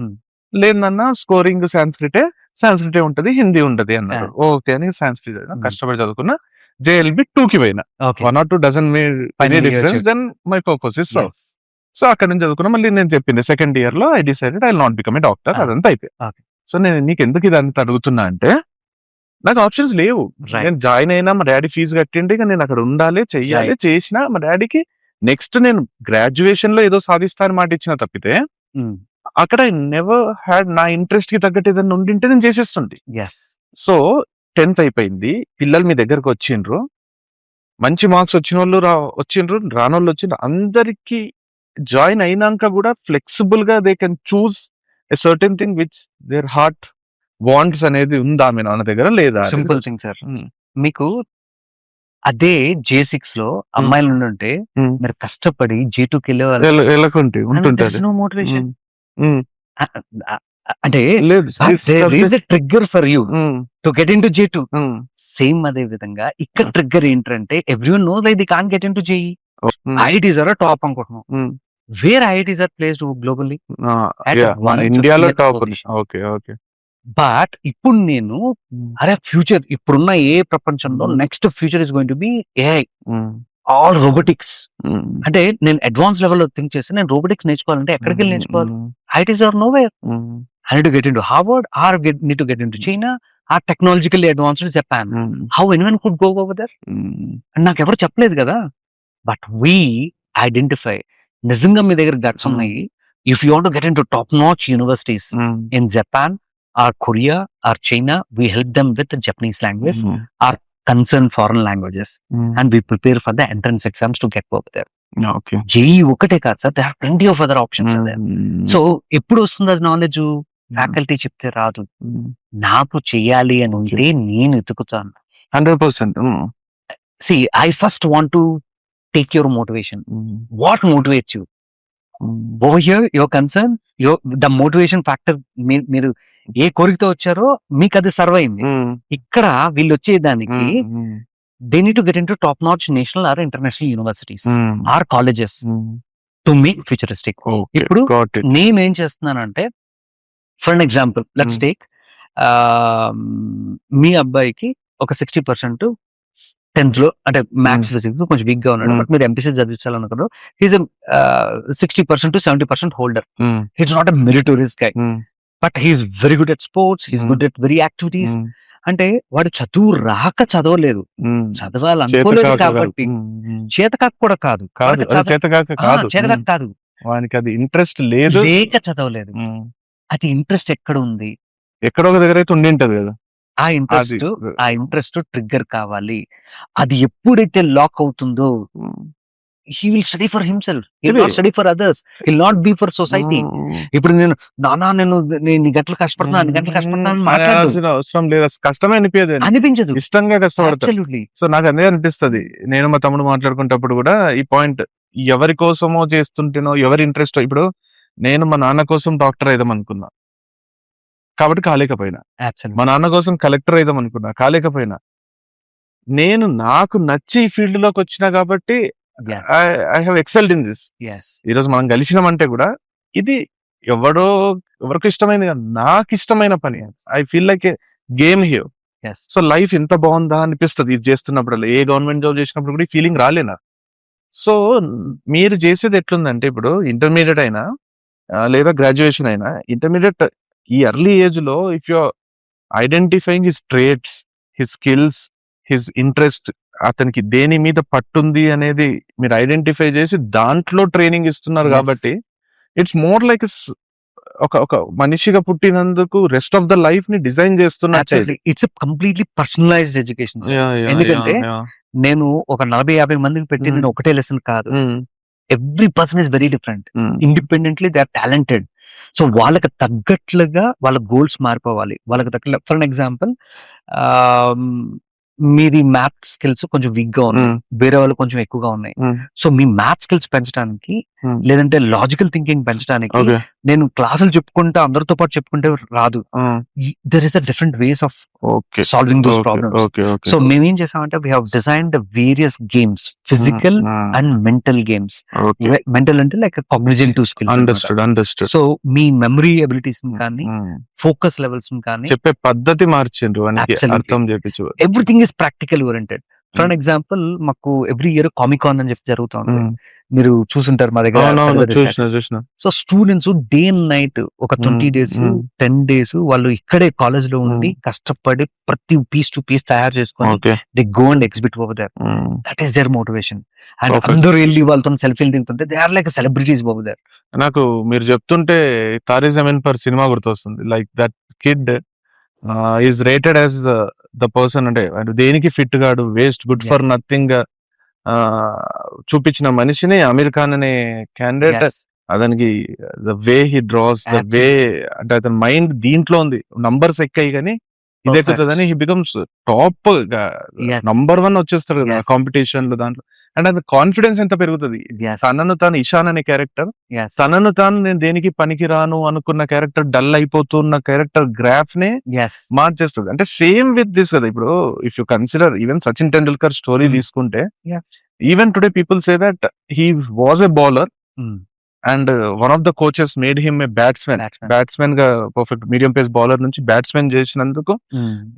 లేదన్నా స్కోరింగ్ సాంస్క్రిటే ఉంటది, హిందీ ఉంటది అన్నారు. ఓకే అని సాంస్క్రిట్ కష్టపడి చదువుకున్నా. JLB 2 కి పోయినా. 1 or 2 doesn't make any difference, then my purpose is served. So అక్కడ నుంచి చదువుకున్నా. మళ్ళీ నేను చెప్పింది సెకండ్ ఇయర్ లో I decided I will not become a doctor. అదంతా అయిపోయింది. సో నేను నీకు ఎందుకు ఇదంతా అడుగుతున్నా అంటే నాకు ఆప్షన్స్ లేవు. నేను జాయిన్ అయినా మా డాడీ ఫీజు కట్టిండి, నేను అక్కడ ఉండాలి, చెయ్యాలి, చేసిన మా డాడీకి నెక్స్ట్ నేను గ్రాడ్యుయేషన్ లో ఏదో సాధిస్తాను మాట ఇచ్చిన తప్పితే అక్కడ నెవర్ హ్యాడ్ నా ఇంట్రెస్ట్ కి తగ్గట్టు ఏదైనా ఉండింటే నేను చేసేస్తుంది. సో 10th అయిపోయింది, పిల్లలు మీ దగ్గరకు వచ్చిండ్రు, మంచి మార్క్స్ వచ్చిన వాళ్ళు వచ్చిండ్రు, రానోళ్ళు వచ్చిండ్రు. అందరికి జాయిన్ అయినాక కూడా ఫ్లెక్సిబుల్ గా they can choose a certain thing which their heart wants అనేది ఉందా మీ నాన్న దగ్గర లేదా? Simple thing sir. మీకు అదే J6 లో అమ్మాయిలు ఉండుంటే మీరు కష్టపడి J2కి వెళ్ళకుంటే ఉంటుంటారు. మోటివేషన్ అంటే trigger for you to get in to J2. Same అదే విధంగా ఇక్కడ ట్రిగ్గర్ ఏంటంటే everyone knows like they can't get in to JEE. IITs are top అనుకుంటున్నాం. Where IITs are placed globally? ఇండియాలో టాప్. బట్ ఇప్పుడు నేను అరే ఫ్యూచర్ ఇప్పుడున్న ఏ ప్రపంచంలో next future is going to be AI, all robotics. అంటే నేను అడ్వాన్స్ లెవెల్లో థింక్ చేసి నేను రోబోటిక్స్ నేర్చుకోవాలంటే ఎక్కడికి వెళ్ళి నేర్చుకోవాలి? it is or nowhere. I need to get into Harvard, or need to get into China, or technologically advanced Japan. How anyone could go over there? And నాకు ఎవరు చెప్పలేదు కదా. బట్ వీ ఐడెంటిఫై నిజంగా మీ దగ్గర గట్స్ ఉన్నాయి. If you want to get in to top notch universities in Japan or Korea or China, we help them with Japanese language or concern foreign languages, and we prepare for the entrance exams to get over there. JEE ఒకటే కాదు sir, they are plenty of other options. So ఎప్పుడు వస్తుంది అది knowledge? Faculty చెప్తే రాదు. నాకు చెయ్యాలి అని ఉంటే నేను ఎతుకుతాను. 100%. See, I first want to take your motivation. What motivates you? Over here, your concern, the motivation factor, మీరు ఏ కోరికతో వచ్చారో మీకు అది సర్వ్ అయింది. ఇక్కడ వీళ్ళు వచ్చేదానికి they need to get into top notch national or international universities or colleges to make futuristic. ఇప్పుడు నేనేం చేస్తున్నానంటే, for an example let's take, మీ అబ్బాయికి ఒక 60% 10th లో అంటే మ్యాథ్స్ ఫిజిక్స్ కొంచెం వీక్ గా ఉన్నాడు, బట్ మీరు ఎంపీసీ చదివించాలనుకున్నారు. He's 60% to 70% holder. He's not a meritorious guy, but he's very good at sports, he's good at very activities. అంటే వాడు చదువు రాక చదవలేదు, చదవాలనుకోలేదు కాబట్టి. చేతకాక కూడా కాదు, చేతకాక కాదు, వానికి అది ఇంట్రెస్ట్ లేదు, లేక చదవలేదు. అది ఇంట్రెస్ట్ ఎక్కడ ఉంది? ఎక్కడో ఒక దగ్గర అయితే ఉండి ఉంటది కదా. ఆ ఇంట్రెస్ట్ ట్రిగ్గర్ కావాలి. అది ఎప్పుడైతే లాక్ అవుతుందో, he will study for himself, he will not study for others, he will not be for society. ఇప్పుడు నేను గంటలు కష్టపడుతున్నా, అన్ని గంటలు కష్టపడుతున్నా అవసరం లేదు, కష్టమే అనిపించదు, ఇష్టంగా కష్టపడతాడు. సో నాకు అదే అనిపిస్తది. నేను మా తమ్ముడు మాట్లాడుకునేటప్పుడు కూడా ఈ పాయింట్, ఎవరి కోసమో చేస్తుంటేనో, ఎవరి ఇంట్రెస్ట్. ఇప్పుడు నేను మా నాన్న కోసం డాక్టర్ అయిదాం అనుకున్నా కాబట్టి కాలేకపోయినా, మా నాన్న కోసం కలెక్టర్ అయిదాం అనుకున్నా కాలేకపోయినా, నేను నాకు నచ్చి ఈ ఫీల్డ్ లోకి వచ్చినా కాబట్టి I have excelled in this. ఈరోజు మనం కలిసినామంటే కూడా ఇది ఎవరికి ఇష్టమైనది కాదు, నాకు ఇష్టమైన పని. I feel like A game here. So life ఎంత బాగుందా అనిపిస్తుంది ఇది చేస్తున్నప్పుడు. ఏ గవర్నమెంట్ జాబ్ చేసినప్పుడు కూడా ఈ ఫీలింగ్ రాలేనా. సో మీరు చేసేది ఎట్లుందంటే, ఇప్పుడు ఇంటర్మీడియట్ అయినా లేదా గ్రాడ్యుయేషన్ అయినా, ఇంటర్మీడియట్ ఈ ఎర్లీ ఏజ్ లో if you identifying his traits, his skills, his interest, అతనికి దేని మీద పట్టుంది అనేది మీరు ఐడెంటిఫై చేసి దాంట్లో ట్రైనింగ్ ఇస్తున్నారు కాబట్టి ఇట్స్ మోర్ లైక్ ఒక మనిషిగా పుట్టినందుకు రెస్ట్ ఆఫ్ ద లైఫ్ ని డిజైన్ చేస్తున్నారు. It's completely personalised education. ఎందుకంటే నేను ఒక 40-50 మందికి పెట్టి నేను ఒకటే లెసన్ కాదు. Every person is very different, independently they are talented. So వాళ్ళకి తగ్గట్లుగా వాళ్ళ గోల్స్ మారిపోవాలి. వాళ్ళకి తగ్గ, ఫర్ అన్ ఎగ్జాంపుల్, మీది మ్యాథ్ స్కిల్స్ కొంచెం వీక్ గా ఉన్నాయి, వేరే వాళ్ళు కొంచెం ఎక్కువగా ఉన్నాయి. సో మీ మ్యాథ్ స్కిల్స్ పెంచడానికి, లేదంటే లాజికల్ థింకింగ్ పెంచడానికి నేను క్లాసులు చెప్పుకుంటా అందరితో పాటు చెప్పుకుంటే రాదు. There is a different ways of solving those problems. So మేమేం చేసామంటే, we have designed various games, physical and mental games. Mental అంటే లైక్ కాగ్నిటివ్ స్కిల్స్. సో మీ మెమరీ ఎబిలిటీస్ కానీ, ఫోకస్ లెవెల్స్ కానీ చెప్పే పద్ధతి మార్చిండ్రు, everything is practical oriented. For an example, మాకు ఎవ్రీ ఇయర్ కామికాన్ అని చెప్పి జరుగుతూ ఉంటుంది. మీరు చూసుంటారు మా దగ్గర. So students day and night ఒక 20 days 10 days వాళ్ళు ఇక్కడే కాలేజ్ లో ఉండి కష్టపడి ప్రతి పీస్ టు పీస్ తయారు చేసుకొని they go and exhibit over there. That is their motivation. And అందరూ వెళ్ళి వాళ్ళతో సెల్ఫీ దిగుతుంటే they are like celebrities over there. నాకు మీరు చెప్తుంటే తారే జమీన్ పర్ సినిమా గుర్తొస్తుంది. Like that kid is rated as the person, అంటే దేనికి ఫిట్ గాడు, వేస్ట్, గుడ్ ఫర్ నథింగ్ చూపించిన మనిషిని అమీర్ ఖాన్ అనే క్యాండిడేట్. అతనికి the way he draws, the way, అంటే అతని మైండ్ దీంట్లో ఉంది. నంబర్స్ ఎక్కాయి కానీ ఇది ఎక్కుతుందని హీ బికమ్స్ టాప్ నంబర్ 1 వచ్చేస్తాడు కదా కాంపిటీషన్ లో. దాంట్లో అండ్ అది కాన్ఫిడెన్స్ ఎంత పెరుగుతుంది. తనను తాను, ఇషాన్ అనే క్యారెక్టర్ తనను తాను నేను దేనికి పనికి రాను అనుకున్న క్యారెక్టర్, డల్ అయిపోతున్న క్యారెక్టర్ గ్రాఫ్ నే మార్చేస్తుంది. అంటే సేమ్ విత్ దిస్ కదా. ఇప్పుడు if you consider even Sachin Tendulkar story తీసుకుంటే, even today people say that he was a bowler and one of the coaches made him a batsmen గా పర్ఫెక్ట్ మీడియం పేస్ బౌలర్ నుంచి batsmen చేసినందుకు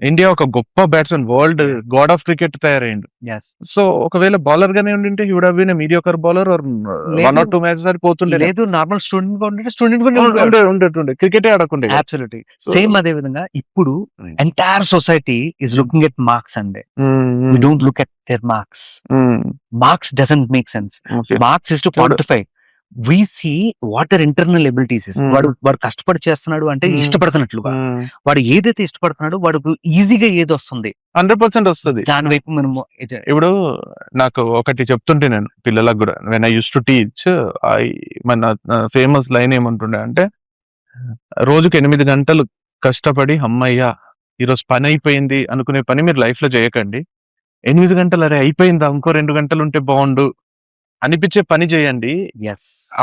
India ఒక గొప్ప batsmen, world god of cricket తయారైండు. So ఒకవేళ bowler గానే ఉండింటే he would have been A mediocre bowler or one or two matches అది పోతుండే. లేదు, నార్మల్ స్టూడెంట్ గా ఉంటే స్టూడెంట్ ఉండేటుండే, క్రికెటే ఆడకుండే. Absolutely same. అదే విధంగా ఇప్పుడు entire society is looking at marks అండి. We don't look at their marks. Marks doesn't make sense. Okay. Marks is to quantify. We see what their internal abilities is. వాడు కష్టపడి చేస్తున్నాడు అంటే ఇష్టపడుతున్నట్లుగా, వాడు ఏదైతే ఇష్టపడుతున్నాడో వాడు ఈజీగా ఏది వస్తుంది 100% వస్తుంది. దాని వైపు మనము ఇప్పుడు నాకు ఒకటి చెప్తుంటే నేను పిల్లలకు కూడా, when I use to teach, మన ఫేమస్ లైన్ ఏమంటుండే అంటే, రోజుకి 8 గంటలు కష్టపడి అమ్మయ్యా ఈరోజు పని అయిపోయింది అనుకునే పని మీరు లైఫ్ లో చేయకండి. 8 గంటలు అరే అయిపోయిందా, ఇంకో 2 గంటలు ఉంటే బాగుండు అనిపించే పని చేయండి.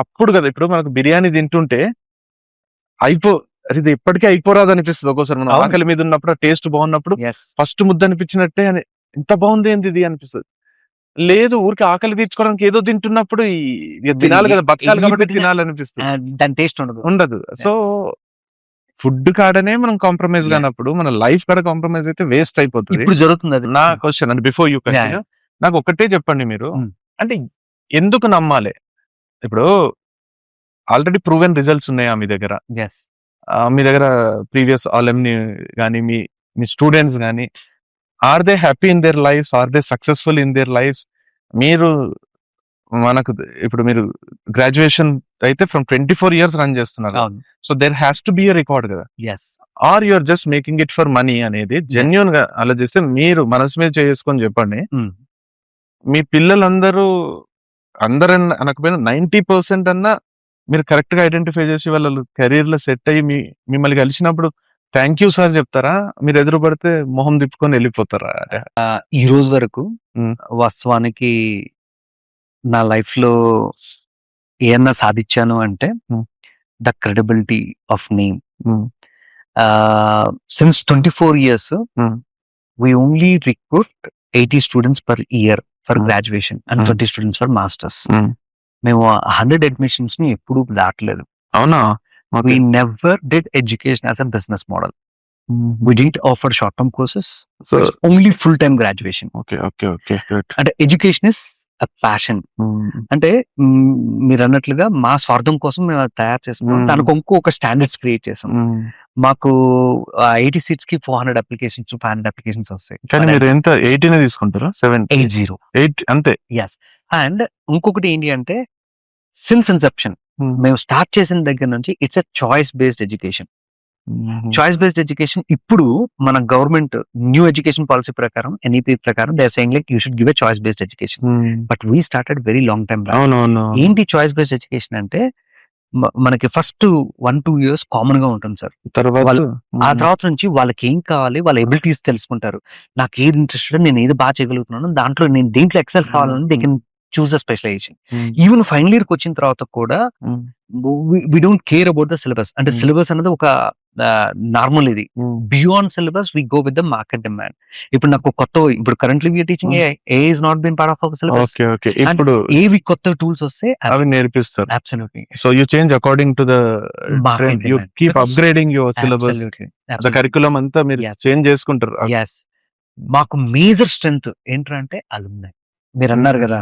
అప్పుడు కదా, ఇప్పుడు మనకు బిర్యానీ తింటుంటే ఇది ఎప్పటికీ అయిపోరాదు అనిపిస్తుంది ఒక్కోసారి. మనం ఆకలి మీద ఉన్నప్పుడు, టేస్ట్ బాగున్నప్పుడు ఫస్ట్ ముద్ద అనిపించినట్టే అని, ఇంత బాగుంది ఏంది ఇది అనిపిస్తుంది. లేదు, ఊరికి ఆకలి తీర్చుకోవడానికి ఏదో తింటున్నప్పుడు తినాలి కదా, బతకాలి కాబట్టి తినాలనిపిస్తుంది, దాని టేస్ట్ ఉండదు. సో ఫుడ్ కాడనే మనం కాంప్రమైజ్ కానప్పుడు మన లైఫ్ కాడ కాంప్రమైజ్ అయితే వేస్ట్ అయిపోతుంది. ఇప్పుడు జరుగుతుంది అది. నా క్వశ్చన్ అంటే, బిఫోర్ యూ కంటిన్యూ, నాకు ఒకటే చెప్పండి మీరు, అంటే ఎందుకు నమ్మాలి? ఇప్పుడు ఆల్రెడీ ప్రూవెన్ రిజల్ట్స్ ఉన్నాయా మీ దగ్గర? మీ దగ్గర ప్రీవియస్ ఆలమ్ని కానీ మీ స్టూడెంట్స్ కానీ, are they happy in their lifes, are they successful in their lifes? మీరు మనకు ఇప్పుడు మీరు గ్రాడ్యుయేషన్ అయితే ఫ్రమ్ 24 years రన్ చేస్తున్నారు. So there has to be a record కదా, or you're just making it for money అనేది genuine గా ఆలోచిస్తే మీరు మనసు మీద చేసుకొని చెప్పండి. మీ పిల్లలందరూ అందరన్నా అనకపోయినా 90% అన్నా మీరు కరెక్ట్ గా ఐడెంటిఫై చేసి వాళ్ళు కెరీర్ లో సెట్ అయ్యి మిమ్మల్ని కలిసినప్పుడు థ్యాంక్ యూ సార్ చెప్తారా? మీరు ఎదురు పడితే మొహం తిప్పుకొని వెళ్ళిపోతారా? ఈ రోజు వరకు వాస్తవానికి నా లైఫ్ లో ఏమన్నా సాధించాను అంటే the credibility of name. Since 24 years we only recruit 80 students per year for graduation and 20 students for masters. మేము 100 admissions ని ఎప్పుడు దాటలేదు. అవునా? We never did education as a business model. We didn't offer short-term courses. So it's only full-time graduation. Okay, good. And education is a passion. అంటే మీరు అన్నట్లుగా మా స్వార్థం కోసం మేము అది తయారు చేసుకున్నాం. దానికి ఇంకొక స్టాండర్డ్స్ క్రియేట్ చేసాం. మాకు 80 seats కి 400 applications 500 applications వస్తాయి. కానీ మీరు ఎంత 80 తీసుకుంటారా? 80 అంతే. yes. అండ్ ఇంకొకటి ఏంటి అంటే, సిన్స్ ఇన్సెప్షన్ మేము స్టార్ట్ చేసిన దగ్గర నుంచి it's a choice based education. Choice based education ఇప్పుడు మన గవర్నమెంట్ న్యూ ఎడ్యుకేషన్ పాలసీ ప్రకారం, ఎన్ఈపీ ప్రకారం they are saying like you should give a choice based education. But we started very long time. ఏంటి choice based education అంటే, మనకి first 1-2 years common గా ఉంటుంది sir. ఆ తర్వాత నుంచి వాళ్ళకి ఏం కావాలి, వాళ్ళ ఎబిలిటీస్ తెలుసుకుంటారు. నాకు ఏది ఇంట్రెస్టెడ్, నేను ఏది బాగా చేయగలుగుతున్నాను, దాంట్లో నేను దేంట్లో ఎక్సెల్ కావాలని they can choose a specialisation. Even final year కి వచ్చిన తర్వాత కూడా we don't care about the syllabus. అంటే సిలబస్ అనేది ఒక నార్మల్, ఇది beyond syllabus we go with the market demand. ఇప్పుడు నాకు కొత్త, ఇప్పుడు currently we are teaching a is not been part of our syllabus. ఇప్పుడు ఏవి కొత్త టూల్స్ వస్తే అవి నేర్పిస్తారు. Absolutely. So you change according to the trend, you keep upgrading your syllabus, the curriculum అంతా మీరు చేంజ్ చేసుకుంటారు. yes. మాకు మేజర్ స్ట్రెంగ్త్ ఏంటంటే అలుమ్నై. మీరు అన్నారు కదా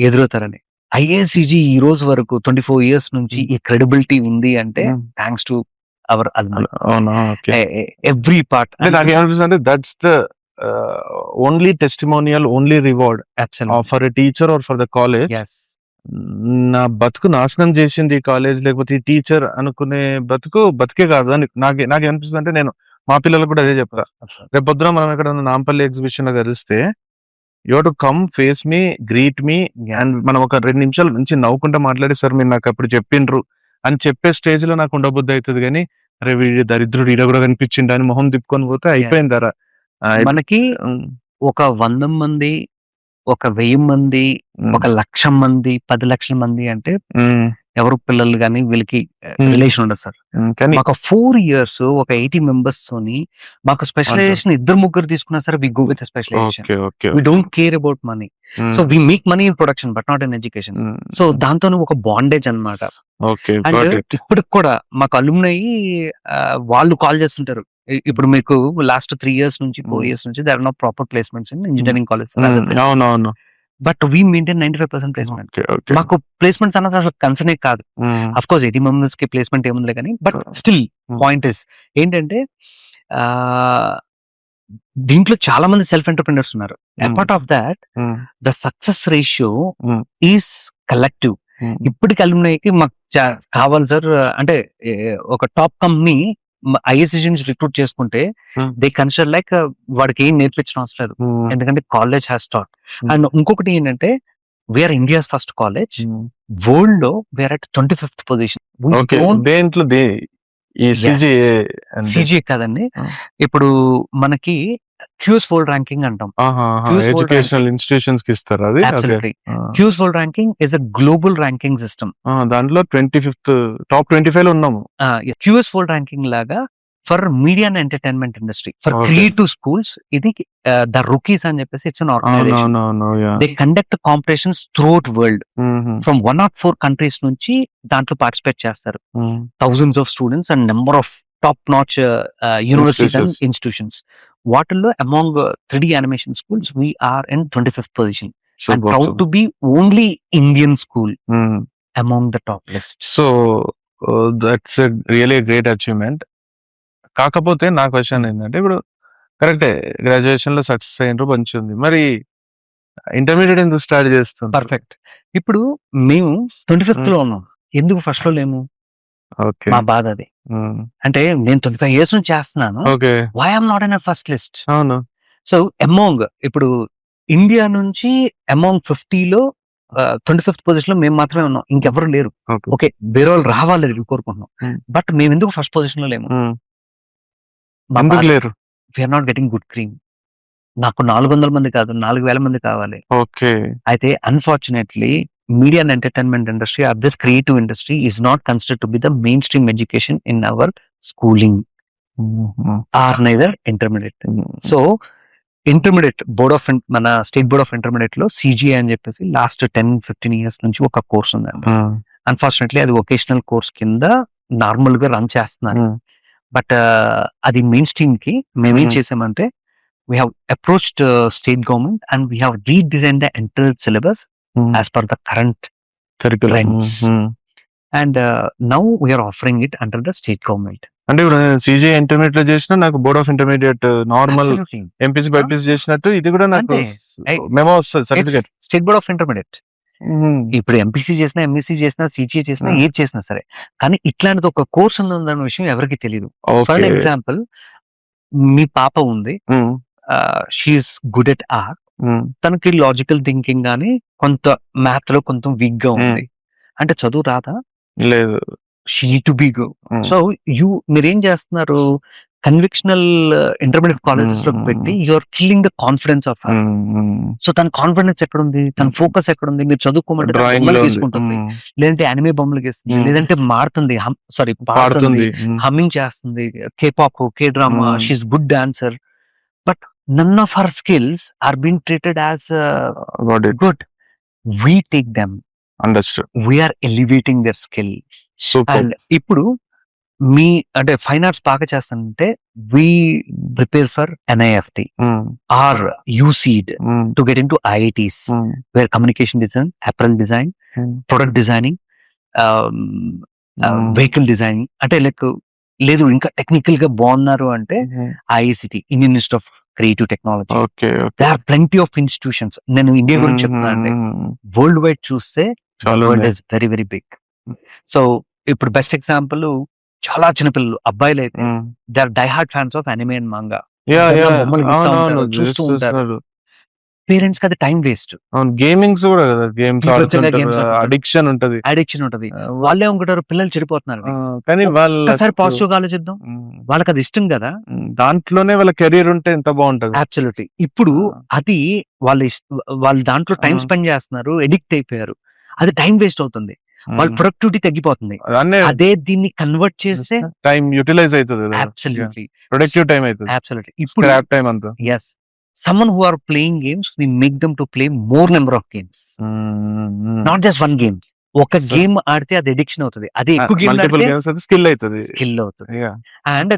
ఎదురవుతారని. ఐఏసీజీ ఈ రోజు వరకు 24 years నుంచి ఈ క్రెడిబిలిటీ ఉంది అంటే thanks to our alumni. Every part. నాకు ఏమనిపిస్తుంది, that's the only testimonial, only reward for a teacher or for the college. నా బతుకు నాశనం చేసింది ఈ కాలేజ్ లేకపోతే ఈ టీచర్ అనుకునే బతుకే కాదు అని నాకు అనిపిస్తుంది. అంటే నేను మా పిల్లలకు కూడా అదే చెప్తా, రేపు పొద్దున మనం ఎక్కడ నాంపల్లి ఎగ్జిబిషన్ లో కలిస్తే you have to come, face me, greet me, and మనం ఒక 2 నిమిషాలు నుంచి నవ్వుకుంటా మాట్లాడి, సార్ మీరు నాకు అప్పుడు చెప్పిండ్రు అని చెప్పే స్టేజ్ లో నాకు ఉండబుద్ధి అవుతుంది. కానీ అరే వీడి దరిద్రుడు ఈడ కూడా కనిపించిండు అని మొహం తిప్పుకొని పోతే అయిపోయింది. ధర మనకి ఒక 100 మంది, ఒక 1000 మంది, ఒక 1,00,000 మంది, 10 లక్షల మంది అంటే ఎవరు పిల్లలు గాని వీళ్ళకి Hmm. రిలేషన్ ఉండదు సార్. కానీ మాకు 4 years ఒక 80 మెంబర్స్ తోని మాకు స్పెషలైజేషన్ ఇద్దరు ముగ్గురు తీసుకున్నా సరే we go with specialisation. Okay okay we don't care about money. So we make money in production but not in education. So దాంతో ఒక బాండేజ్ అన్నమాట. ఓకే అండ్ ఇప్పటికి కూడా మాకు అలుమ్నై వాళ్ళు కాల్ చేస్తుంటారు. ఇప్పుడు మీకు లాస్ట్ 3 years నుంచి 4 years నుంచి there are no proper placements in engineering college. అవునవును. But we maintain 95% placement. Okay okay. మాకు ప్లేస్మెంట్స్ అన్నది అసలు కన్సర్నే కాదు. అఫ్ కోర్స్ 80 మెంబర్స్ కి ప్లేస్మెంట్ ఏముందిలే కానీ బట్ స్టిల్ పాయింట్ ఇస్ ఏంటంటే దీంట్లో చాలా మంది సెల్ఫ్ ఎంటర్‌ప్రెన్యూర్స్ ఉన్నారు. Apart of that the success ratio is collective. ఇప్పటికి అలుమ్నైకి మాకు కావాలి సార్ అంటే ఒక టాప్ కంపెనీ ఐఎస్సి నుంచి రిక్రూట్ చేసుకుంటే దే కన్సిడర్ లైక్ వాడికి ఏం నేర్పించడం అవసరం లేదు, ఎందుకంటే కాలేజ్ హ్యాస్ స్టార్ట్. అండ్ ఇంకొకటి ఏంటంటే we're India's first college, world లో వీఆర్ అట్ 25th పొజిషన్. దేంట్లో సిజిఏ కాదండి, ఇప్పుడు మనకి క్యూస్ వరల్డ్ ర్యాంకింగ్ అంటాం. ఎడ్యుకేషనల్ ఇన్స్టిట్యూషన్స్ కి ఇస్తారు అది. Absolutely. QS world ranking is a global ranking system. దాంట్లో 25th టాప్ 25 లో ఉన్నాము. క్యూఎస్ వరల్డ్ ర్యాంకింగ్ లాగా for media and entertainment industry for Okay. Creative schools ఇది ద రూకీస్ అని చెప్పేసి it's an organisation. They conduct competitions throughout world from 104 countries నుంచి దాంట్లో participate చేస్తారు. Thousands of students and number of top notch universities and institutions. వాటిల్లో among 3D animation schools we're in 25th position. I'm proud to be only Indian school among the top list. So that's really great achievement. కాకపోతే నా question ఏంటంటే ఇప్పుడు కరెక్టే graduation లో success అయినరు మంచిది, మరి intermediate ఎందుకు స్టార్ట్ చేస్తుంది? పర్ఫెక్ట్. ఇప్పుడు మేము 25th లో ఉన్నాం, ఎందుకు ఫస్ట్ లో లేము? ఓకే మా బాధ అది. అంటే నేను 25 years నుంచి చేస్తున్నాను, okay why I'm not in first list? అవును. సో అమాంగ్ ఇప్పుడు ఇండియా నుంచి అమాంగ్ 50లో 25th పొజిషన్ లో మేము మాత్రమే ఉన్నాం, ఇంకెవరు లేరు. ఓకే వేరే వాళ్ళు రావాలి కోరుకుంటున్నాం, బట్ మేము ఎందుకు ఫస్ట్ పొజిషన్ లో లేము? ఎందుకు లేరు? We're not getting good cream. నాకు 400 మంది కాదు 4000 మంది కావాలి. ఓకే అయితే unfortunately media and entertainment industry or this creative industry is not considered to be the mainstream education in our schooling or neither intermediate. So intermediate board of మన state board of intermediate లో CGA అని చెప్పేసి last 10-15 years నుంచి ఒక course ఉందండి. Unfortunately అది vocational course కింద normal గా రన్ చేస్తున్నారు. బట్ అది మెయిన్ స్ట్రీమ్ కి మేమేం చేసామంటే we have approached state government and we have redesigned the entire syllabus as per the current trends. And now we are offering it under the state government. అంటే ఇప్పుడు CGI intermediate లో చేసిన నాకు board of intermediate normal MPC BiPC చేసినట్టు ఇది కూడా నాకు memo వస్తుంది certificate. State board of intermediate ఇప్పుడు ఎంపీసీ చేసినా ఎంఎస్సీ చేసినా సిజిఐ చేసినా ఏది చేసినా సరే, కానీ ఇట్లాంటిది ఒక కోర్స్ ఉందన్న విషయం ఎవరికి తెలియదు. ఫర్ ఎగ్జాంపుల్ మీ పాప ఉంది, షీఈస్ గుడ్ ఎట్ ఆర్ట్, తనకి లాజికల్ థింకింగ్ గానీ కొంత మ్యాథ్ లో కొంత వీక్ గా ఉంది అంటే చదువు రాదా? లేదు. She to be go. So మీరేం చేస్తున్నారు, కన్విక్షనల్ ఇంటర్మీడియట్ కాలేజెస్ లో పెట్టి you're killing the confidence of her. So తన కాన్ఫిడెన్స్ ఎక్కడుంది, తన ఫోకస్ ఎక్కడుంది? మీరు చదువుకోమంటే బొమ్మలు తీసుకుంటుంది, లేదంటే యానిమే బొమ్మలు గీస్తుంది, లేదంటే మారుతుంది, సారీ పాడుతుంది, హమ్మింగ్ చేస్తుంది, K pop, K drama, she's good dancer. But none of her skills are being treated as good. We take them, understood, we are elevating their skill. Super. And ఇప్పుడు మీ అంటే fine arts బాగా చేస్తానంటే we prepare for NIFT or UCED to get into IITs where communication design, apparel design, product designing, vehicle designing, అంటే like లేదు ఇంకా technical గా బాగున్నారు అంటే IICT, Indian institute of creative technology. They are plenty of institutions. నేను India గురించి చెప్తున్నా అంటే వరల్డ్ వైడ్ చూస్తే world is very very big. So ఇప్పుడు బెస్ట్ ఎగ్జాంపుల్ చాలా చిన్నపిల్లలు అబ్బాయిలు అయితే they are die hard fans of anime and manga. చూస్తూ ఉంటారు. పేరెంట్స్ కి అది టైం వేస్ట్. గేమింగ్స్ కూడా కదా, గేమ్స్ అడిక్షన్ ఉంటది, వాళ్ళే అనుకుంటారు పిల్లలు చెడిపోతున్నారు, కానీ వాళ్ళ పాజిటివ్ గా ఆలోచిద్దాం, వాళ్ళకి అది ఇష్టం కదా, దాంట్లోనే వాళ్ళ కెరీర్ ఉంటే ఎంత బాగుంటది. అబ్సల్యూట్లీ. ఇప్పుడు అది వాళ్ళు దాంట్లో టైం స్పెండ్ చేస్తున్నారు, ఎడిక్ట్ అయిపోయారు, అది టైం వేస్ట్ అవుతుంది. వాళ్ళ ప్రొడక్టివిటీ తగ్గిపోతుంది. అన్నీ అదే దీన్ని కన్వర్ట్ చేస్తే టైం యూటిలైజ్ అవుతుంది కదా, అబ్సల్యూట్లీ ప్రొడక్టివ్ టైం అవుతుంది, అబ్సల్యూట్లీ. ఇప్పుడు స్క్రాప్ టైం అంతా. yes, someone who are playing games, we make them to play more number of games, not just one game. ఒక So- గేమ్ ఆడితే అది అడిక్షన్ అవుతుంది, అదే ఎక్కువ గేమ్ మల్టిపుల్ ఆడితే గేమ్స్ అయితే స్కిల్ అవుతుంది. స్కిల్ అవుతుంది. Yeah. And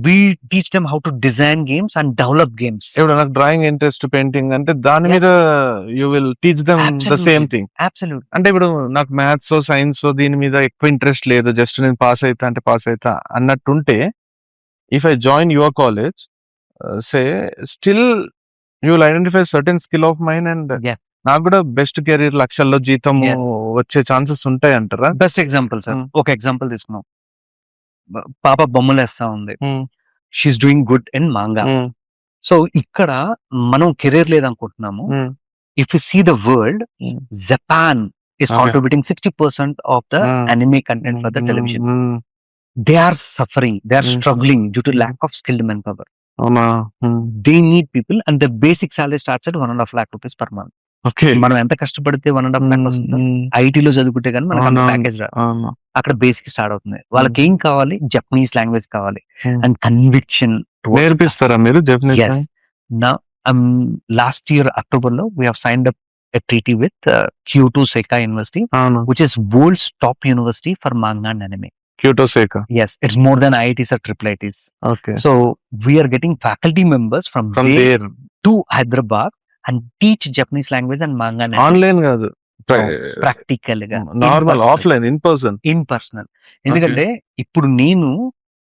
we teach them how to design games and develop games. ఇప్పుడు నాకు డ్రాయింగ్ ఇంట్రెస్ట్, పెయింటింగ్ అంటే దాని Yes. మీద you will teach them the Absolutely. Same thing. Absolutely. అంటే ఇప్పుడు నాకు మ్యాథ్స్ సైన్స్ దీని మీద ఎక్కువ ఇంట్రెస్ట్ లేదు, జస్ట్ నేను పాస్ అవుతా అంటే పాస్ అవుతా అన్నట్టుంటే, if I join your college say still you will identify certain skill of mine and Yeah. నాకు కూడా బెస్ట్ కెరీర్, లక్షల్లో జీతము Yes. వచ్చే ఛాన్సెస్ ఉంటాయి అంటారా? బెస్ట్ ఎగ్జాంపుల్ సార్, ఒక ఎగ్జాంపుల్ తీసుకున్నాం. పాప బొమ్మలు వేస్తా ఉంది, she is doing good in manga. So ఇక్కడ మనం కెరీర్ లేదనుకుంటున్నాము. If you see the world, Japan is Okay. contributing 60% of the anime content for the television. They are suffering, they are struggling due to lack of skilled manpower. అవునా? They need people, and the basic salary starts at 1.5 lakh rupees per month. Okay. మనం ఎంత కష్టపడితే 1.5 lakh వస్తుంది? ఐటీలో చదువుకుంటే కానీ మనకు అంత ప్యాకేజ్ రాదు. అక్కడ బేసిక్ స్టార్ట్ అవుతుంది. వాళ్ళకి ఏం కావాలి? జపనీస్ లాంగ్వేజ్ కావాలి అండ్ కన్విక్షన్. నేర్పిస్తారా మీరు Japanese? Yes. Now, last year October lo we have signed up a treaty with Kyoto Seika University, అవును. which is world's top university for manga and anime. Kyoto Seika. Yes, it's more than IITs or triple IITs. Okay. So we are getting faculty members from from there there to Hyderabad and teach Japanese language and manga and anime online కాదు, practical గా, normal in-person. Offline, in person. In personal. ఎందుకంటే ఇప్పుడు నేను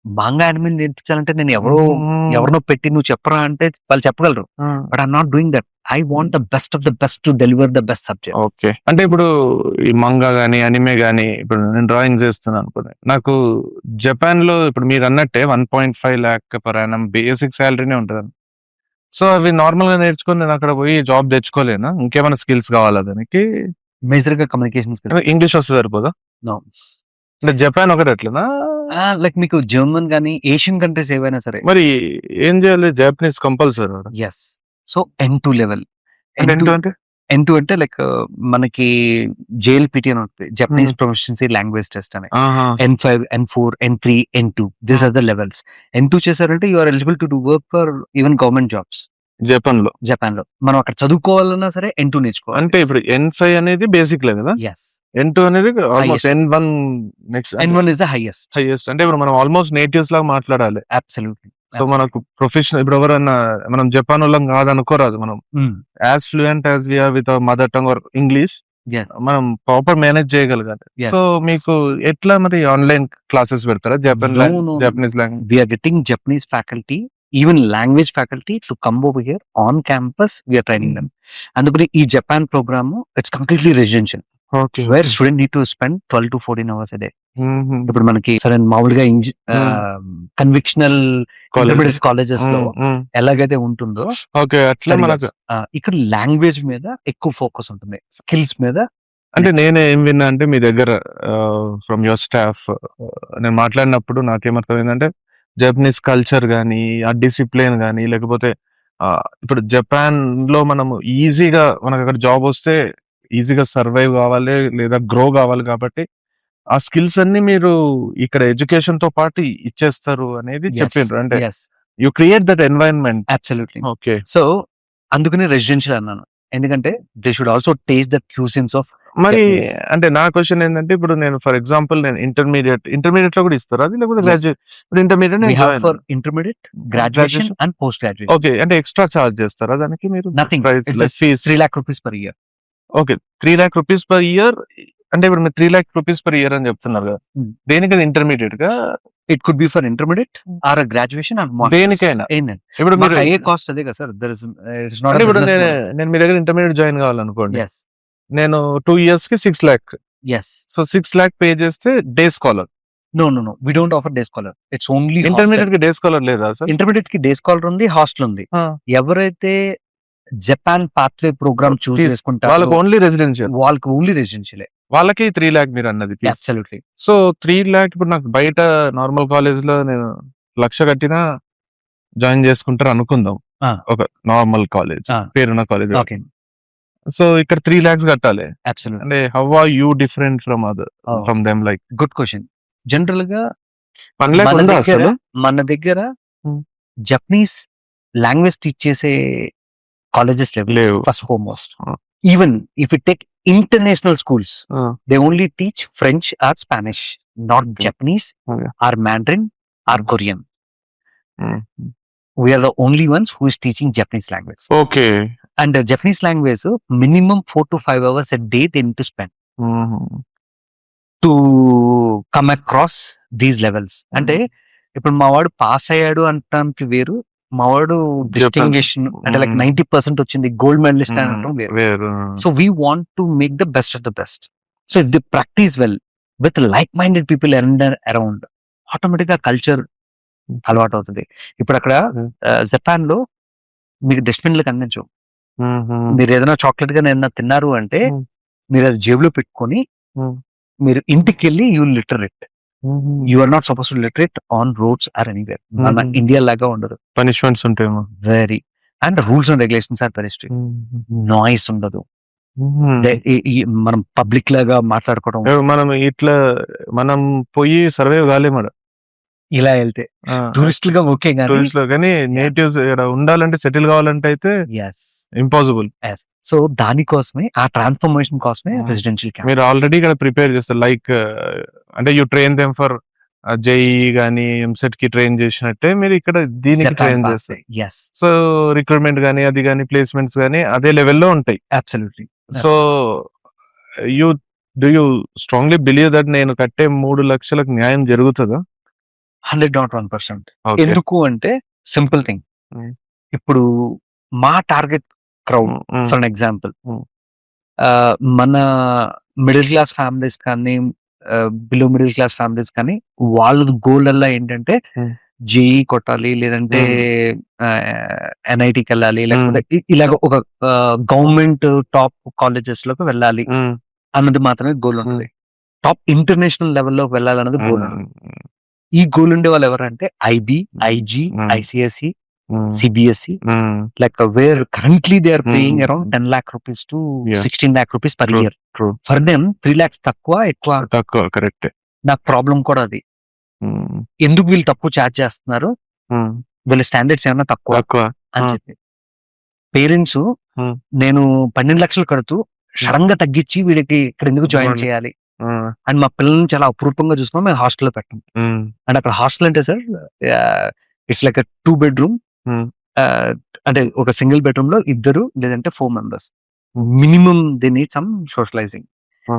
manga anime నేర్పించాలంటే నేను ఎవరినో పెట్టి నువ్వు చెప్పరా అంటే వాళ్ళు చెప్పగలరు, but I'm not doing that. I want the best of the best to deliver the best subject. Okay. అంటే ఇప్పుడు ఈ మంగా గానీ అనిమే గానీ, ఇప్పుడు నేను డ్రాయింగ్ చేస్తున్నాను అనుకోండి, నాకు జపాన్ లో ఇప్పుడు మీరు అన్నట్టే 1.5 lakh per annum బేసిక్ శాలరీనే ఉంటుంది. సో అవి నార్మల్ గా నేర్చుకొని నేను అక్కడ పోయి జాబ్ తెచ్చుకోలేనా? ఇంకేమైనా స్కిల్స్ కావాలా దానికి? మేజర్ గా కమ్యూనికేషన్ స్కిల్స్. ఇంగ్లీష్ వస్తే సరిపోదా? No. అంటే జపాన్ ఒకటి అట్లనా? లైక్ మీకు జర్మన్ గానీ ఏషియన్ కంట్రీస్ ఏవైనా సరే. మరి ఏం చేయాలి? Japanese compulsory. Yes. So N2 level. అంటే N2 అంటే లైక్ మనకి JLPT అని ఉంటుంది, జపనీస్ ప్రొఫిషియన్సీ లాంగ్వేజ్ టెస్ట్ అని. N5, N4, N3, N2, these are the levels. N2 చేశారంటే you are eligible to do work for even government jobs Japan లో. Japan లో మనం అక్కడ చదువుకోవాలన్నా సరే N2 నేర్చుకోవాలి. అంటే ఇప్పుడు N5 అనేది బేసిక్ లే కదా, ఎస్. N2 అనేది almost N1 next N1 is the highest. Highest. అంటే ఇప్పుడు మనం ఆల్మోస్ట్ నేటివ్స్ లాగా మాట్లాడాలి. అబ్సల్యూట్లీ. సో మనకు ప్రొఫెషనల్ ఇప్పుడు ఎవరన్నా మనం జపాన్ వాళ్ళం కాదనుకోరాదు, మనం as fluent as we are with our mother tongue or English Yes. మనం ప్రాపర్ మేనేజ్ చేయగలగాలి. Yes. సో మీకు ఎట్లా మరి ఆన్లైన్ క్లాసెస్ పెడతారా Japan No. Japanese language? We are getting Japanese faculty, even language faculty to come over here on campus. We are training them. అందుకని ఈ Japan program it's completely residential, okay. Where student need to spend 12 to 14 hours a day. ఇప్పుడు మనకి సరే మామూలుగా కన్విక్షనల్ intermediate colleges లో ఎలాగైతే ఉంటుందో okay అట్లా మనకు. ఇక్కడ లాంగ్వేజ్ మీద ఎక్కువ ఫోకస్ ఉంటుంది, స్కిల్స్ మీద. అంటే నేను ఏం విన్నా అంటే మీ దగ్గర ఫ్రమ్ యువర్ స్టాఫ్ నేను మాట్లాడినప్పుడు నాకేమర్థమైందంటే జపనీస్ కల్చర్ కానీ, ఆ డిసిప్లిన్ కానీ, లేకపోతే ఇప్పుడు జపాన్ లో మనము ఈజీగా మనకు అక్కడ జాబ్ వస్తే ఈజీగా సర్వైవ్ కావాలి లేదా గ్రో కావాలి, కాబట్టి ఆ స్కిల్స్ అన్ని మీరు ఇక్కడ ఎడ్యుకేషన్ తో పాటు ఇచ్చేస్తారు అనేది చెప్పిండ్రు. అంటే you create that environment. Absolutely. Okay. So అందుకని రెసిడెన్షియల్ అన్నాను, ఎందుకంటే they should also taste the cuisines of. మరి అంటే నా క్వశ్చన్ ఏంటంటే ఇప్పుడు నేను ఫర్ ఎగ్జాంపుల్ నేను ఇంటర్మీడియట్ లో కూడా ఇస్తారా అది, లేకపోతే గ్రాడ్యుయేట్? ఇప్పుడు intermediate for intermediate, graduation and post graduation. Okay. అంటే ఎక్స్ట్రా చార్జ్ చేస్తారా దానికి మీరు? Nothing. Fees 3 lakh rupees per year. Okay. 3 lakh rupees per year. అంటే ఇప్పుడు మీరు 3 lakh rupees per year అని చెప్తున్నారు కదా, దేనికి? అది ఇంటర్మీడియట్ గా? It could be for intermediate or a graduation or master's. దేనికైనా. ఏంటంటే ఇప్పుడు మీరు అయ్యే కాస్ట్ అదే కదా sir. There is it is not. ఇప్పుడు నేను మీ దగ్గర ఇంటర్మీడియట్ జాయిన్ కావాలనుకోండి, yes నేను 2 years కి 6 lakh. yes. So 6 lakh pay చేస్తే day scholar. No, we don't offer day scholar. It's only intermediate కి డే స్కాలర్ లేదా సార్? ఇంటర్మీడియట్ కి డే స్కాలర్ ఉంది, హాస్టల్ ఉంది. ఎవరైతే జపాన్ పాత్వే ప్రోగ్రామ్ చూస్ చేసుకుంటారో వాళ్ళకి ఓన్లీ రెసిడెన్షియల్, వాళ్ళకి ఓన్లీ రెసిడెన్షియల్. వాళ్ళకి 3 lakh మీరు అన్నది. అబ్సల్యూట్లీ. సో 3 lakh ఇప్పుడు నాకు బయట నార్మల్ కాలేజ్ లో నేను 1,00,000 కట్టినా జాయిన్ చేసుకుంటారు అనుకుందాం, ఒక నార్మల్ కాలేజ్, పేరున్న కాలేజ్. ఓకే. సో ఇక్కడ 3 lakhs కట్టాలి. అబ్సల్యూట్. అంటే how are you different from from them like good question. General గా 1 lakh మన ఉందా దగ్గర అసలు? మన జపనీస్ లాంగ్వేజ్ టీచ్ చేసే కాలేజెస్ లేవు. లేవు. First foremost, Ah. Even if you take international schools, Ah. they only teach French or Spanish, not Okay. Japanese Okay. or Mandarin or Korean. Mm. We are the only ones who is teaching Japanese language. Okay. And the Japanese language, minimum 4 to 5 hours a day they need to spend to come across these levels. అంటే ఇప్పుడు మా వాడు pass అయ్యాడు అంటానికి వేరు, మా వాడు డిస్టింగ్విషన్ అంటే లైక్ 90% వచ్చింది, గోల్డ్ మెడలిస్ట్ అనడం వేరు. వేరు. So we want to make the best of the best. So if they practice well with like-minded people around, automatic గా కల్చర్ అలవాటు అవుతుంది. ఇప్పుడు అక్కడ జపాన్ లో మీకు డస్ట్బిన్లకు అందించు. మీరు ఏదైనా చాక్లెట్ గా ఏదైనా తిన్నారు అంటే మీరు అది జేబులో పెట్టుకొని మీరు ఇంటికి వెళ్ళి you litter it. You are not suppose to litter it on roads or anywhere. మన ఇండియా లాగా ఉండదు. పనిష్మెంట్స్ ఉంటాయేమో. Very, and rules and regulations are very strict. Noise ఉండదు. మనం పబ్లిక్ లాగా మాట్లాడుకోవడం, మనం ఇట్లా మనం పోయి సర్వే కాలేమడ ఇలా వెళ్తే టూరిస్టులుగా ఓకే కానీ టూరిస్ట్ లో, కానీ నేటివ్స్ ఇక్కడ ఉండాలంటే సెటిల్ కావాలంటే అయితే ఇంపాసిబుల్. సో దానికోసమే ఆ ట్రాన్స్ఫర్మేషన్ కోసమే రెసిడెన్షియల్ క్యాంప్. మీరు ఆల్రెడీ ఇక్కడ ప్రిపేర్ చేస్తారు, లైక్ అంటే you train them for JEE గానీ ఎంసెట్ కి ట్రైన్ చేసినట్టే మీరు ఇక్కడ దీనికి ట్రైన్ చేస్తారు. సో రిక్రూట్మెంట్ గానీ అది గానీ ప్లేస్మెంట్స్ గానీ అదే లెవెల్లో ఉంటాయి. Absolutely. So you do you strongly believe that నేను కట్టే 3 లక్షలకు న్యాయం జరుగుతుందా? 101%. ఎందుకు అంటే సింపుల్ థింగ్. ఇప్పుడు మా target crowd for an example, మన మిడిల్ క్లాస్ ఫ్యామిలీస్ కానీ బిలో మిడిల్ క్లాస్ ఫ్యామిలీస్ కానీ వాళ్ళ గోల్ అలా ఏంటంటే జేఈ కొట్టాలి, లేదంటే ఎన్ఐటికి వెళ్ళాలి, లేకపోతే ఇలాగ ఒక గవర్నమెంట్ టాప్ కాలేజెస్ లోకి వెళ్ళాలి అన్నది మాత్రమే గోల్ ఉంటుంది. టాప్ ఇంటర్నేషనల్ లెవెల్లోకి వెళ్ళాలన్నది గోల్ ఉంటుంది. ఈ గోల్ ఉండే వాళ్ళు ఎవరంటే IB, IG, ICSC, CBSE, like where currently they are paying around 10 lakh rupees to 16 lakh rupees per year. For them 3 lakhs తక్కువ. కరెక్ట్. నాకు ప్రాబ్లం కూడా అది. ఎందుకు వీళ్ళు తక్కువ ఛార్జ్ చేస్తున్నారు, వీళ్ళ స్టాండర్డ్స్ ఏమైనా తక్కువ అని చెప్పి పేరెంట్స్ నేను 12 లక్షలు కడుతూ సడన్ గా తగ్గించి వీడికి ఇక్కడ ఎందుకు జాయిన్ చేయాలి అండ్ మా పిల్లల్ని చాలా అపురూపంగా చూసుకుని మేము హాస్టల్లో పెట్టాం. అండ్ అక్కడ హాస్టల్ అంటే సార్ ఇట్స్ లైక్ 2 bedroom, అంటే ఒక సింగిల్ బెడ్రూమ్ లో 2 లేదంటే 4 members minimum. They need some socialising.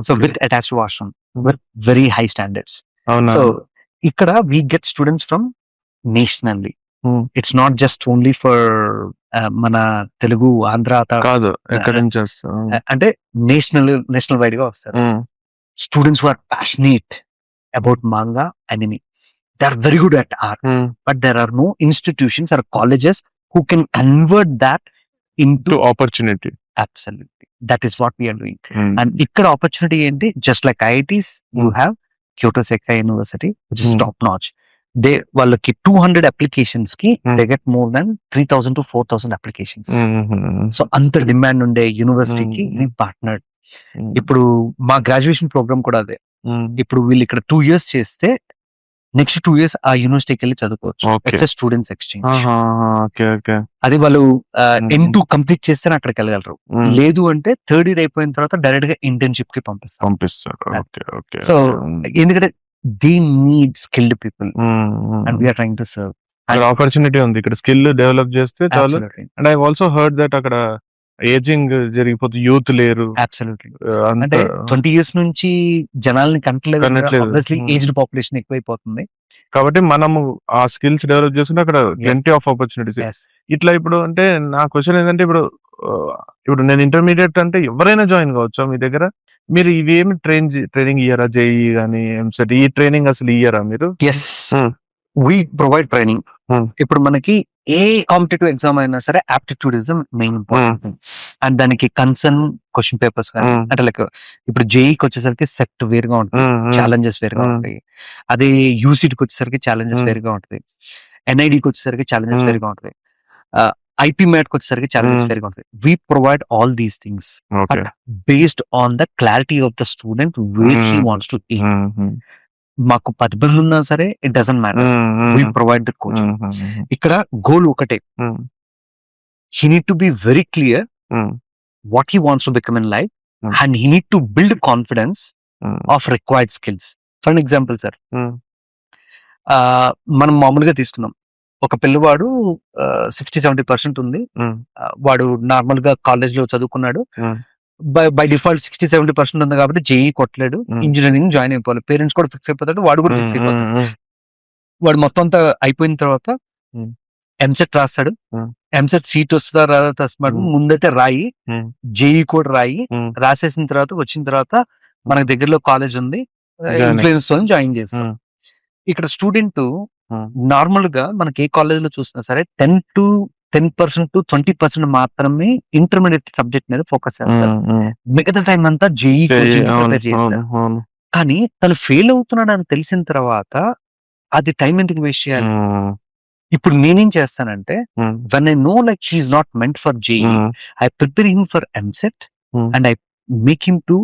So with attached washroom, with very high standards. So ఇక్కడ we get students from nationally. It's not just only for మన తెలుగు ఆంధ్ర కాదు, అంటే national wide గా వస్తారు. Students who are passionate about manga anime. They are very good at art, but there are no institutions or colleges who can convert that into opportunity. Absolutely, that is what we are doing. And ikkada opportunity enti, just like IITs, you have Kyoto Sekai University, which is top notch. They వాళ్ళకి 200 applications కి they get more than 3,000 to 4,000 applications. So అంత demand ఉండే యూనివర్సిటీకి we partnered. ఇప్పుడు మా graduation programme కూడా అదే. ఇప్పుడు వీళ్ళు ఇక్కడ 2 years చేస్తే నెక్స్ట్ 2 years ఆ యూనివర్సిటీకి వెళ్ళి చదువుకోవచ్చు. It's students exchange. అది వాళ్ళు N2 కంప్లీట్ చేస్తే అక్కడికి వెళ్ళగలరు. లేదు అంటే 3rd year అయిపోయిన తర్వాత డైరెక్ట్ గా ఇంటర్న్షిప్ కి పంపిస్తారు. సో ఎందుకంటే they need skilled people and we're trying to serve. Opportunity ఉంది ఇక్కడ, స్కిల్ డెవలప్ చేస్తే చాలు. And I also heard that అక్కడ ఏజింగ్ జరిగిపోతుంది, యూత్ లేరు. అబ్సల్యూట్లీ. అంటే 20 years నుంచి జనాల్ని కనట్లేదు, ఆబ్వియస్లీ ఏజ్డ్ పాపులేషన్ ఎక్కువైపోతుంది. కాబట్టి మనము ఆ స్కిల్స్ డెవలప్ చేసుకుంటే అక్కడ ప్లెంటీ ఆఫ్ ఆపర్చునిటీస్. ఇట్లా ఇప్పుడు అంటే నా క్వశ్చన్ ఏంటంటే, ఇప్పుడు నేను ఇంటర్మీడియట్ అంటే ఎవరైనా జాయిన్ కావచ్చా మీ దగ్గర? మీరు ఇవేమి ట్రైనింగ్ ఇయ్యారా? జేఈ గానీ ఎంసెట్ ఈ ట్రైనింగ్ అసలు ఇయ్యారా మీరు? Yes, we provide training. ఇప్పుడు మనకి ఏ కాంపిటేటివ్ ఎగ్జామ్ అయినా సరే aptitude is the main important. And దానికి కన్సర్న్ క్వశ్చన్ పేపర్స్ కానీ, అంటే లైక్ ఇప్పుడు జేఈకి వచ్చేసరికి సెట్ వేరుగా ఉంటుంది, ఛాలెంజెస్ వేరుగా ఉంటాయి. అదే యూసీటీకి వచ్చేసరికి ఛాలెంజెస్ వేరుగా ఉంటుంది, ఎన్ఐడికి వచ్చేసరికి ఛాలెంజెస్ వేరుగా ఉంటుంది. ఐపీ మ్యాట్కి వచ్చేసరికి చాలా Hmm. డిస్ఫేర్గా ఉంటుంది. We provide all these things okay. Based on the clarity of the student where he wants to teach. మాకు 10 మంది ఉన్నా సరే it doesn't matter, we provide the coaching. ఇక్కడ గోల్ ఒకటే, he need to be very clear what he wants to become in life, and he need to build confidence of required skills. For an example, sir, మనం మామూలుగా తీసుకుందాం, ఒక పిల్లవాడు 60-70% ఉంది, వాడు normal గా కాలేజ్ లో చదువుకున్నాడు, బై డిఫాల్ట్ 60-70% ఉంది కాబట్టి జేఈ కొట్టలేడు, ఇంజనీరింగ్ జాయిన్ అయిపోవాలి, పేరెంట్స్ కూడా ఫిక్స్ అయిపోతాడు, వాడు కూడా ఫిక్స్ అయిపోతాడు. వాడు మొత్తం అంతా అయిపోయిన తర్వాత ఎంసెట్ రాస్తాడు, ఎంసెట్ సీట్ వస్తుందా రాదా తస్మాడు ముందైతే రాయి, జేఈ కూడా రాయి, రాసేసిన తర్వాత వచ్చిన తర్వాత మనకు దగ్గరలో కాలేజ్ ఉంది, ఇన్ఫ్లుయెన్స్ తో జాయిన్ చేస్తాం. ఇక్కడ స్టూడెంట్ నార్మల్ గా మనకి ఏ కాలేజ్ లో చూసినా సరే 10% to 20% మాత్రమే ఇంటర్మీడియట్ సబ్జెక్ట్ మీద ఫోకస్ చేస్తారు, మిగతా టైం అంతా జేఈ కోచింగ్ ప్రిపేర్ చేస్తారు. కానీ తను ఫెయిల్ అవుతున్నాడు అని తెలిసిన తర్వాత అది టైం ఎందుకు వేస్ట్ చేయాలి? ఇప్పుడు నేనేం చేస్తానంటే, when I know like he is not meant for JEE, I prepare him for MSET and I make him to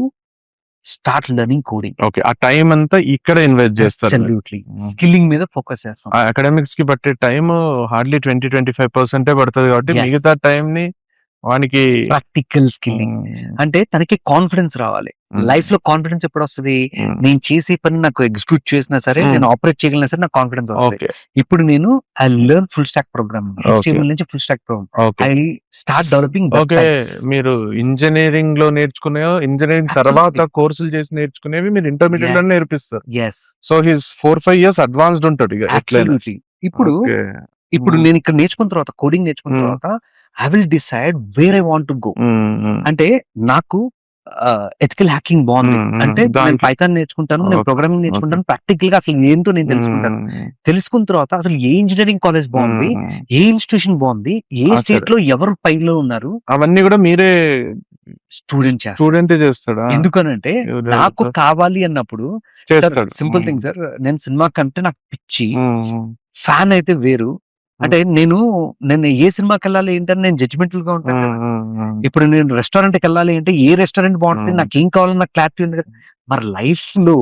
start learning coding. Okay. ఆ టైం అంతా ఇక్కడ ఇన్వెస్ట్ చేస్తారు. Absolutely. Skilling మీద ఫోకస్ చేస్తాం. అకాడమిక్స్ కి పట్టే టైం హార్డ్లీ 20-25% పడుతుంది కాబట్టి Yes. మిగతా టైం ని వానికి ప్రాక్టికల్ స్కిల్లింగ్ అంటే తనకి కాన్ఫిడెన్స్ రావాలి. లైఫ్ లో కాన్ఫిడెన్స్ ఎప్పుడు వస్తుంది? నేను చేసే పని నాకు ఎగ్జిక్యూట్ చేసినా సరే, నేను ఆపరేట్ చేయగలిగినా సరే నాకు కాన్ఫిడెన్స్ వస్తుంది. ఓకే. ఇప్పుడు నేను I learn full stack program, HTML నుంచి full stack program, okay. I start developing okay. Websites. మీరు ఇంజనీరింగ్ లో నేర్చుకునే, ఇంజనీరింగ్ తర్వాత కోర్సులు చేసి నేర్చుకునేవి మీరు ఇంటర్మీడియట్ లో నేర్పిస్తారు. yes so his 4-5 years advanced ఉంటాడు ఇక ఎట్లైనా. absolutely. ఇప్పుడు ఓకే. ఇప్పుడు నేను ఇక్కడ నేర్చుకున్న తర్వాత, కోడింగ్ నేర్చుకున్న తర్వాత I will decide where I want to go. అంటే నాకు ఎథికల్ హ్యాకింగ్ బాగుంది అంటే నేను పైథాన్ నేర్చుకుంటాను, నేను ప్రోగ్రామింగ్ నేర్చుకుంటాను, ప్రాక్టికల్ గా అసలు ఏంటో నేను తెలుసుకుంటాను. తెలుసుకున్న తర్వాత అసలు ఏ ఇంజనీరింగ్ కాలేజ్ బాగుంది, ఏ ఇన్స్టిట్యూషన్ బాగుంది, ఏ స్టేట్ లో ఎవరు పైలో ఉన్నారు, అవన్నీ కూడా మీరే స్టూడెంట్ చేస్తాడా? ఎందుకనంటే నాకు కావాలి అన్నప్పుడు, చేస్తాడు. సింపుల్ థింగ్ సార్, నేను సినిమా కంటే నాకు పిచ్చి, ఫ్యాన్ అయితే వేరు. అంటే నేను ఏ సినిమాకి వెళ్ళాలి ఏంటని నేను జడ్జిమెంటల్ గా ఉంటాను కదా. ఇప్పుడు నేను రెస్టారెంట్ కి వెళ్ళాలి అంటే ఏ రెస్టారెంట్ బాగుంటుంది, నాకు ఏం కావాలన్న క్లారిటీ ఉంది కదా. మరి లైఫ్ లో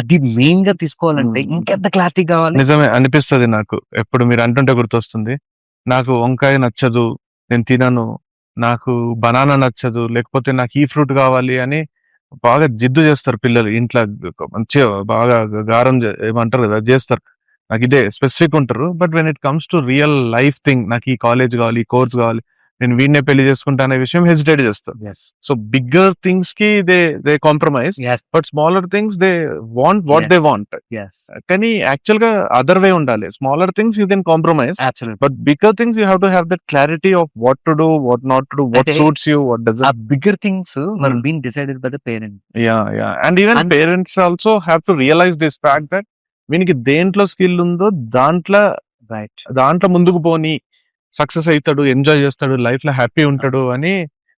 అది మెయిన్ గా తీసుకోవాలంటే ఇంకెంత క్లారిటీ కావాలి? నిజమే అనిపిస్తుంది నాకు. ఎప్పుడు మీరు అంటుంటే గుర్తొస్తుంది, నాకు వంకాయ నచ్చదు, నేను తినను, నాకు బనానా నచ్చదు, లేకపోతే నాకు ఈ ఫ్రూట్ కావాలి అని బాగా జిద్దు చేస్తారు పిల్లలు ఇంట్లో, మంచిగా బాగా గారం ఏమంటారు కదా చేస్తారు. నాకు ఇదే స్పెసిఫిక్ ఉంటారు. But when it comes to real life thing, నాకు ఈ కాలేజ్ కావాలి, ఈ కోర్స్ కావాలి, నేను వీడినే పెళ్లి చేసుకుంటా అనే విషయం హెసిటేట్ చేస్తారు. సో బిగ్గర్ థింగ్స్ కి they compromise, but smaller things they want what they want. కానీ యాక్చువల్ గా అదర్ వే ఉండాలి. Smaller things you can compromise, but bigger things you have to have that clarity of what to do, what not to do, what suits you, what doesn't. Bigger things were being decided by the parent. And even parents also have to realise this fact that వీనికి దేంట్లో skill ఉందో దాంట్లో ముందుకు పోని success అవుతాడు, enjoy చేస్తాడు, life లో happy ఉంటాడు అని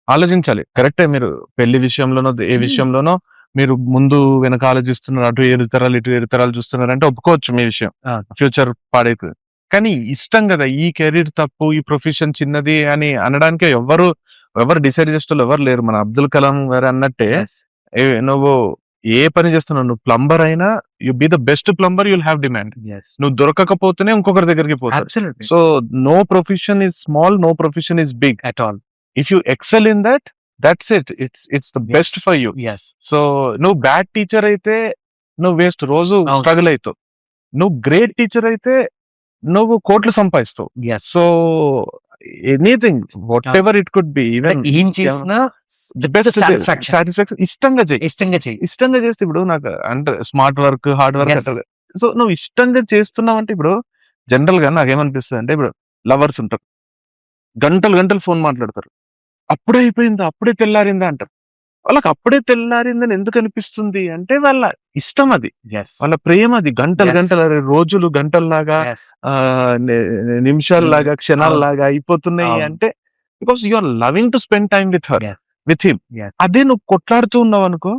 ఆలోచించాలి. కరెక్టే, మీరు పెళ్లి విషయంలోనో ఏ విషయంలోనో మీరు ముందు వెనక ఆలోచిస్తున్నారు, అటు 7 తరాలు ఇటు 7 తరాలు చూస్తున్నారు అంటే ఒప్పుకోవచ్చు మీ విషయం, ఫ్యూచర్ పాడైతుంది. కానీ ఇష్టం కదా, ఈ కెరీర్ తప్పు, ఈ ప్రొఫెషన్ చిన్నది అని అనడానికి ఎవరు డిసైడ్ చేసేటోళ్ళు ఎవరు లేరు. మన అబ్దుల్ కలాం గారు అన్నట్టే, నువ్వు ఏ పని చేస్తున్నావు, నువ్వు ప్లంబర్ అయినా you be the best plumber, you'll have demand. నువ్వు దొరకకపోతేనే ఇంకొకరి దగ్గరికి పోతావు. So no profession is small, no profession is big at all. If you excel in that, that's it, it's the best for you. So నువ్వు bad teacher అయితే నువ్వు waste, రోజు struggle అవుతావు. నువ్వు గ్రేట్ టీచర్ అయితే నువ్వు కోట్లు సంపాదిస్తావు. So anything whatever it could be, even ఏం చేసినా సాటిస్ఫాక్షన్ ఇష్టంగా చేస్తే, ఇప్పుడు నాకు అంటే స్మార్ట్ వర్క్, హార్డ్ వర్క్ అంటారు. సో నువ్వు ఇష్టంగా చేస్తున్నావు అంటే, ఇప్పుడు జనరల్ గా నాకేమనిపిస్తుంది అంటే, ఇప్పుడు లవర్స్ ఉంటారు, గంటలు ఫోన్ మాట్లాడతారు, అప్పుడే అయిపోయిందా, అప్పుడే తెల్లారిందా అంటారు. వాళ్ళకి అప్పుడే తెల్లారిందని ఎందుకు అనిపిస్తుంది అంటే, వాళ్ళ ఇష్టం అది, వాళ్ళ ప్రేమ అది. గంటలు రోజులు గంటల్లాగా, నిమిషాల్లాగా, క్షణాల్లాగా అయిపోతున్నాయి అంటే, because you are loving to spend time with him. అదే నువ్వు కొట్లాడుతూ ఉన్నావు అనుకో,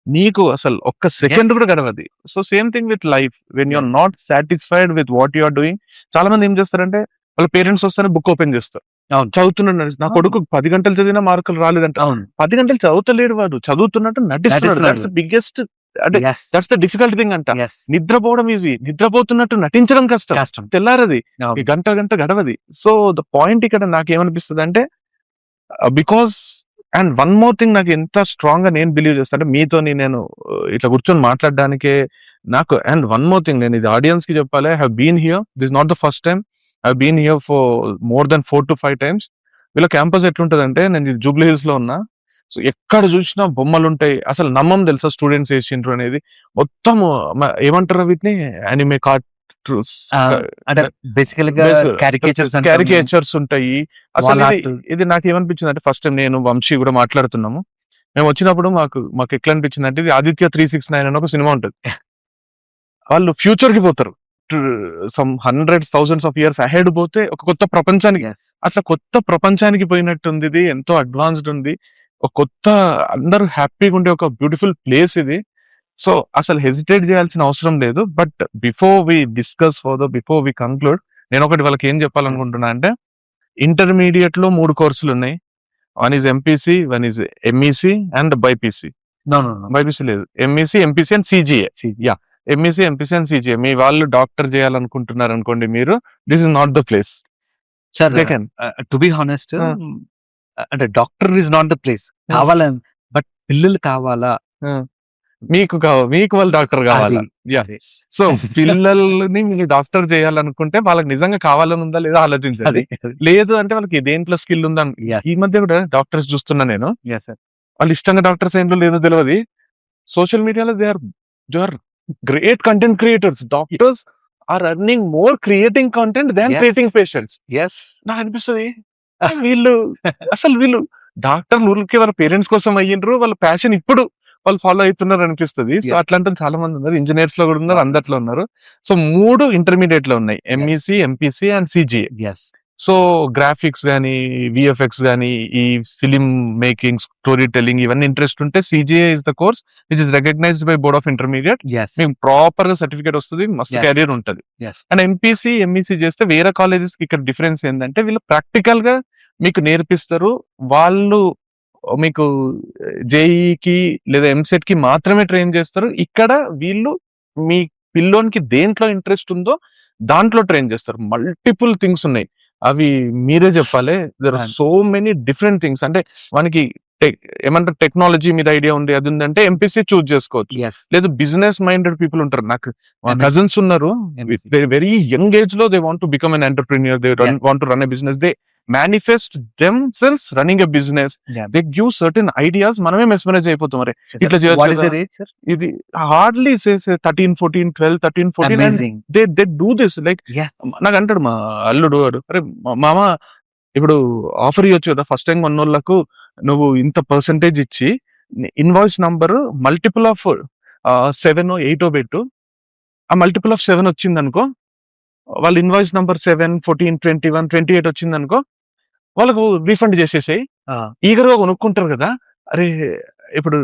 నీకు అసలు ఒక్క సెకండ్ కూడా గడవది. So same thing with life, when you are not satisfied with what you are doing. చాలా మంది ఏం చేస్తారంటే, వాళ్ళ పేరెంట్స్ వస్తేనే బుక్ ఓపెన్ చేస్తారు, అవును. చదువుతున్నాడు నా అవును. కొడుకు 10 గంటలు చదివినా మార్కులు రాలేదంట. అవును. 10 గంటలు చదువుతలేడు వాడు. చదువుతున్నట్టు నటిస్తున్నాడు. నటిస్తున్నాడు. దట్స్ బిగ్గెస్ట్ అంటే Yes. That's the difficult thing అంట. Yes. నిద్రపోవడం ఈజీ. నిద్రపోతున్నట్టు నటించడం కష్టం. కష్టం. తెల్లారది. అవును. ఈ గంట గడవది. సో ద పాయింట్ ఇక్కడ నాకేమనిపిస్తదంటే because and one more thing నాకు ఎంత స్ట్రాంగ్ గా నేను బిలీవ్ చేస్తాను అంటే మీతోని నేను ఇట్లా కూర్చొని మాట్లాడడానికే నాకు అండ్ వన్ మోర్ థింగ్ నేను ఇది ఆడియన్స్ కి చెప్పాలి. I have been here this not the first time. I been here for more than 4 to 5 times. వీళ్ళ క్యాంపస్ ఎట్లుంటదంటే నేను జూబ్లీ హిల్స్ లో ఉన్నా. సో ఎక్కడ చూసినా బొమ్మలు ఉంటాయి. అసలు నమ్మం తెలుసా స్టూడెంట్స్ వేసిండ్రు అనేది. మొత్తం ఏమంటారు వీటిని యానిమే అంటే బేసికల్ గా క్యారికేచర్స్ క్యారికేచర్స్ ఉంటాయి. అసలు Wall ఇది నాకు ఏమనిపించింది అంటే ఫస్ట్ టైం నేను వంశీ కూడా మాట్లాడుతున్నాము. మేము వచ్చినప్పుడు మాకు ఎట్లా అనిపించింది అంటే ఇది ఆదిత్య 369 అని ఒక సినిమా ఉంటది. వాళ్ళు ఫ్యూచర్ కి పోతారు. Some hundreds thousands of years ahead పోతే ఒక కొత్త ప్రపంచానికి అట్లా కొత్త ప్రపంచానికి పోయినట్టుంది. ఇది ఎంతో అడ్వాన్స్డ్ ఉంది. ఒక కొత్త అందరూ హ్యాపీగా ఉండే ఒక బ్యూటిఫుల్ ప్లేస్ ఇది. సో అసలు హెసిటేట్ చేయాల్సిన అవసరం లేదు. But before we discuss further, before we conclude, నేను ఒకటి వాళ్ళకి ఏం చెప్పాలనుకుంటున్నా అంటే ఇంటర్మీడియట్ లో 3 కోర్సులు ఉన్నాయి. One is MPC, one is MEC and BiPC. BiPC లేదు, MEC, MPC and CGA. Yeah, MEC, MPC and CGA. మీ వాళ్ళు డాక్టర్ చేయాలనుకుంటున్నారు అనుకోండి మీరు, this is not the place. Sir to be honest, అంటే doctor is not the place కావాలని, but పిల్లలు కావాలా, మీకు వాళ్ళు డాక్టర్ కావాలా? యా. సో పిల్లల్ని మీరు డాక్టర్ చేయాలనుకుంటే వాళ్ళకి నిజంగా కావాలని ఉందా లేదా ఆలోచించాలి. లేదు అంటే వాళ్ళకి దేంట్లో స్కిల్ ఉందా. ఈ మధ్య కూడా డాక్టర్స్ చూస్తున్నా నేను, వాళ్ళు ఇష్టంగా డాక్టర్స్ ఏంటో లేదో తెలియదు. సోషల్ మీడియాలో they are great content creators. Doctors are earning more creating content than treating patients. నాకు అనిపిస్తుంది వీళ్ళు డాక్టర్లు ఊరికి వాళ్ళ పేరెంట్స్ కోసం అయ్యిండ్రు, వాళ్ళ ప్యాషన్ ఇప్పుడు వాళ్ళు ఫాలో అవుతున్నారు అనిపిస్తుంది. సో అట్లాంటి చాలా మంది ఉన్నారు, ఇంజనీర్స్ లో కూడా ఉన్నారు, అందట్లో ఉన్నారు. సో 3 ఇంటర్మీడియట్ లో ఉన్నాయి, MEC, MPC and CGA. So graphics గానీ, విఎఫ్ఎక్స్ గానీ, ఈ ఫిలిం మేకింగ్, స్టోరీ టెల్లింగ్ ఇవన్నీ ఇంట్రెస్ట్ ఉంటే CGA is the course which is recognised by board of intermediate. మీకు ప్రాపర్ గా సర్టిఫికేట్ వస్తుంది, మస్తు కెరీర్ ఉంటుంది. అండ్ ఎంపీసీ, ఎంఈసీ చేస్తే వేరే కాలేజెస్ కి ఇక్కడ డిఫరెన్స్ ఏంటంటే వీళ్ళు ప్రాక్టికల్ గా మీకు నేర్పిస్తారు. వాళ్ళు మీకు జేఈకి లేదా ఎంసెట్ కి మాత్రమే ట్రైన్ చేస్తారు. ఇక్కడ వీళ్ళు మీ పిల్లోనికి దేంట్లో ఇంట్రెస్ట్ ఉందో దాంట్లో ట్రైన్ చేస్తారు. మల్టిపుల్ థింగ్స్ ఉన్నాయి, అవి మీరే చెప్పాలి. There are so many different things. అంటే మనకి ఏమంటారు టెక్నాలజీ మీద ఐడియా ఉంది, అది ఉందంటే ఎంపీసీ చూస్ చేసుకోవచ్చు. లేదు బిజినెస్ మైండెడ్ పీపుల్ ఉంటారు. నాకు కజిన్స్ ఉన్నారు, వెరీ యంగ్ ఏజ్ లో they want to become an entrepreneur, they want to run a business, they manifest themselves running a business. They give certain ideas, మనమే మెస్మరైజ్ అయిపోతాం. మరి ఇట్లా చేయొచ్చు. ఇది hardly says 13, 14, 12, 13, 14 and they do this like నాకు అంటాడు మా అల్లుడు, అరే మామ ఇప్పుడు ఆఫర్ ఇవ్వచ్చు కదా ఫస్ట్ టైం కొన్నోళ్ళకు, నువ్వు ఇంత పర్సెంటేజ్ ఇచ్చి invoice number multiple of 7 or 8 పెట్టు. ఆ మల్టిపుల్ ఆఫ్ 7 వచ్చింది అనుకో, వాళ్ళ ఇన్వాయిస్ నంబర్ 7, 14, 21, 28 వచ్చింది అనుకో, వాళ్ళకు రీఫండ్ చేసేసాయి. ఈగర్గా కొనుక్కుంటారు కదా, అరే ఇప్పుడు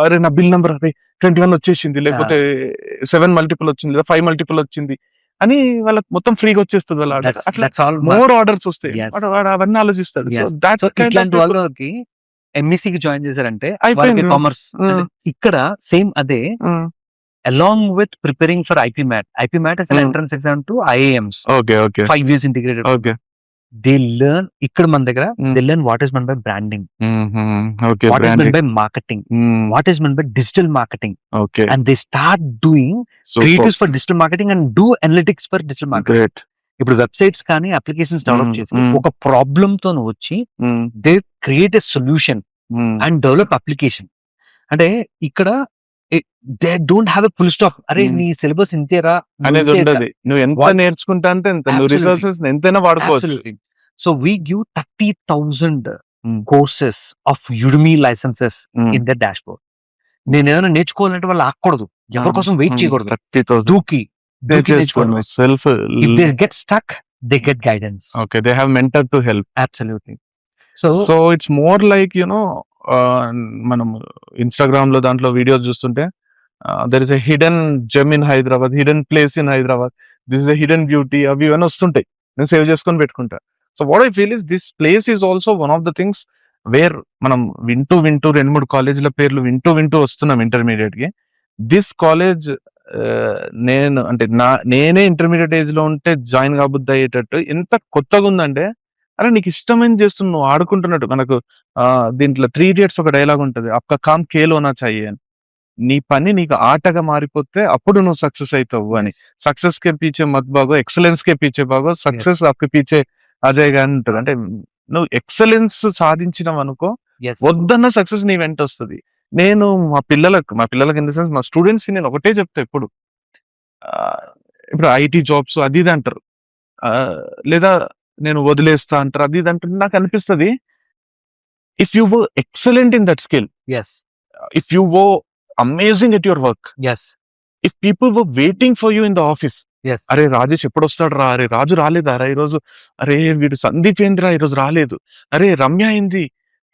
అరే నా బిల్ నంబర్ 21 వచ్చేసింది, లేకపోతే 7 మల్టిపుల్ వచ్చింది, లేదా 5 మల్టిపుల్ వచ్చింది అని వాళ్ళకి మొత్తం ఫ్రీగా వచ్చేస్తుంది. వాళ్ళ అట్లా మోర్ ఆర్డర్స్ వస్తాయి, అవన్నీ ఆలోచిస్తాడు. ఇట్లాంటి వాళ్ళకి ఎంఈసీకి జాయిన్ చేశారంటే కామర్స్ ఇక్కడ సేమ్ అదే. Along with preparing for IPMAT is an entrance exam to IIMs. Okay. 5 years integrated. Okay. They learn ikkada man daggara they learn what is meant by branding. Okay. What is meant by marketing. What is meant by digital marketing. Okay. And they start doing creatives for digital marketing and do analytics for digital marketing. Great. ఇప్పుడు websites కానీ applications develop చేసి ఒక problem తో వచ్చి they create a solution and develop application. అంటే ఇక్కడ they don't have a full stop. అరే నీ సిలబస్ ఇంతేరా అనేది ఉండదు, నువ్వు ఎంత నేర్చుకుంటా అంటే నువ్వు రిసోర్సెస్ ఎంతైనా వాడుకోవచ్చు. So we give 30,000 courses of Udemy licences in the dash board. నేను ఏదైనా నేర్చుకోవాలంటే వాళ్ళు ఆకూడదు, ఎవరి కోసం వెయిట్ చేయకూడదు, 30,000 దూకి self. If they get stuck, they get guidance. Okay, they have mentor to help. Absolutely. So it's more like మనం Instagram లో దాంట్లో వీడియోస్ చూస్తుంటే there is a hidden gem in Hyderabad, hidden place in Hyderabad, this is a hidden beauty, అవి ఇవన్నీ వస్తుంటాయి. నేను save చేసుకొని పెట్టుకుంటా. So what I feel is this place is also one of the things where మనం వింటూ 2-3 కాలేజీల పేర్లు వింటూ వస్తున్నాం ఇంటర్మీడియట్ కి. దిస్ కాలేజ్ నేను అంటే నేనే ఇంటర్మీడియట్ ఏజ్ లో ఉంటే జాయిన్ కాబుద్ది అయ్యేటట్టు ఎంత కొత్తగా ఉందంటే, అరే నీకు ఇష్టమైన చేస్తున్నావు, నువ్వు ఆడుకుంటున్నట్టు. మనకు దీంట్లో 3 Idiots ఒక డైలాగ్ ఉంటది, అక్క కామ్ కేలోనా చాయి అని. నీ పని నీకు ఆటగా మారిపోతే అప్పుడు నువ్వు సక్సెస్ అవుతావు అని. సక్సెస్ కే పీచే మత్ భాగో, ఎక్సలెన్స్ కే పీచే భాగో, సక్సెస్ అప్కి పీచే అజయ్ గా అని ఉంటుంది. అంటే నువ్వు ఎక్సలెన్స్ సాధించినావు అనుకో, వద్దన్న సక్సెస్ నీ వెంట వస్తుంది. నేను మా పిల్లలకు ఇన్ ద సెన్స్ మా స్టూడెంట్స్ కి నేను ఒకటే చెప్తా ఎప్పుడు, ఇప్పుడు ఐటీ జాబ్స్ అది ఇది అంటారు, లేదా నేను వదిలేస్తా అంటారు, అది ఇది అంటారు. నాకు అనిపిస్తుంది, if you were excellent in that skill, if you were amazing at your work, if people were waiting for you in the office, అరే రాజేష్ ఎప్పుడు వస్తాడు రా, అరే రాజు రాలేదా రా ఈరోజు, అరే వీడు సందీప్ ఏంద్రా ఈరోజు రాలేదు, అరే రమ్య అయింది,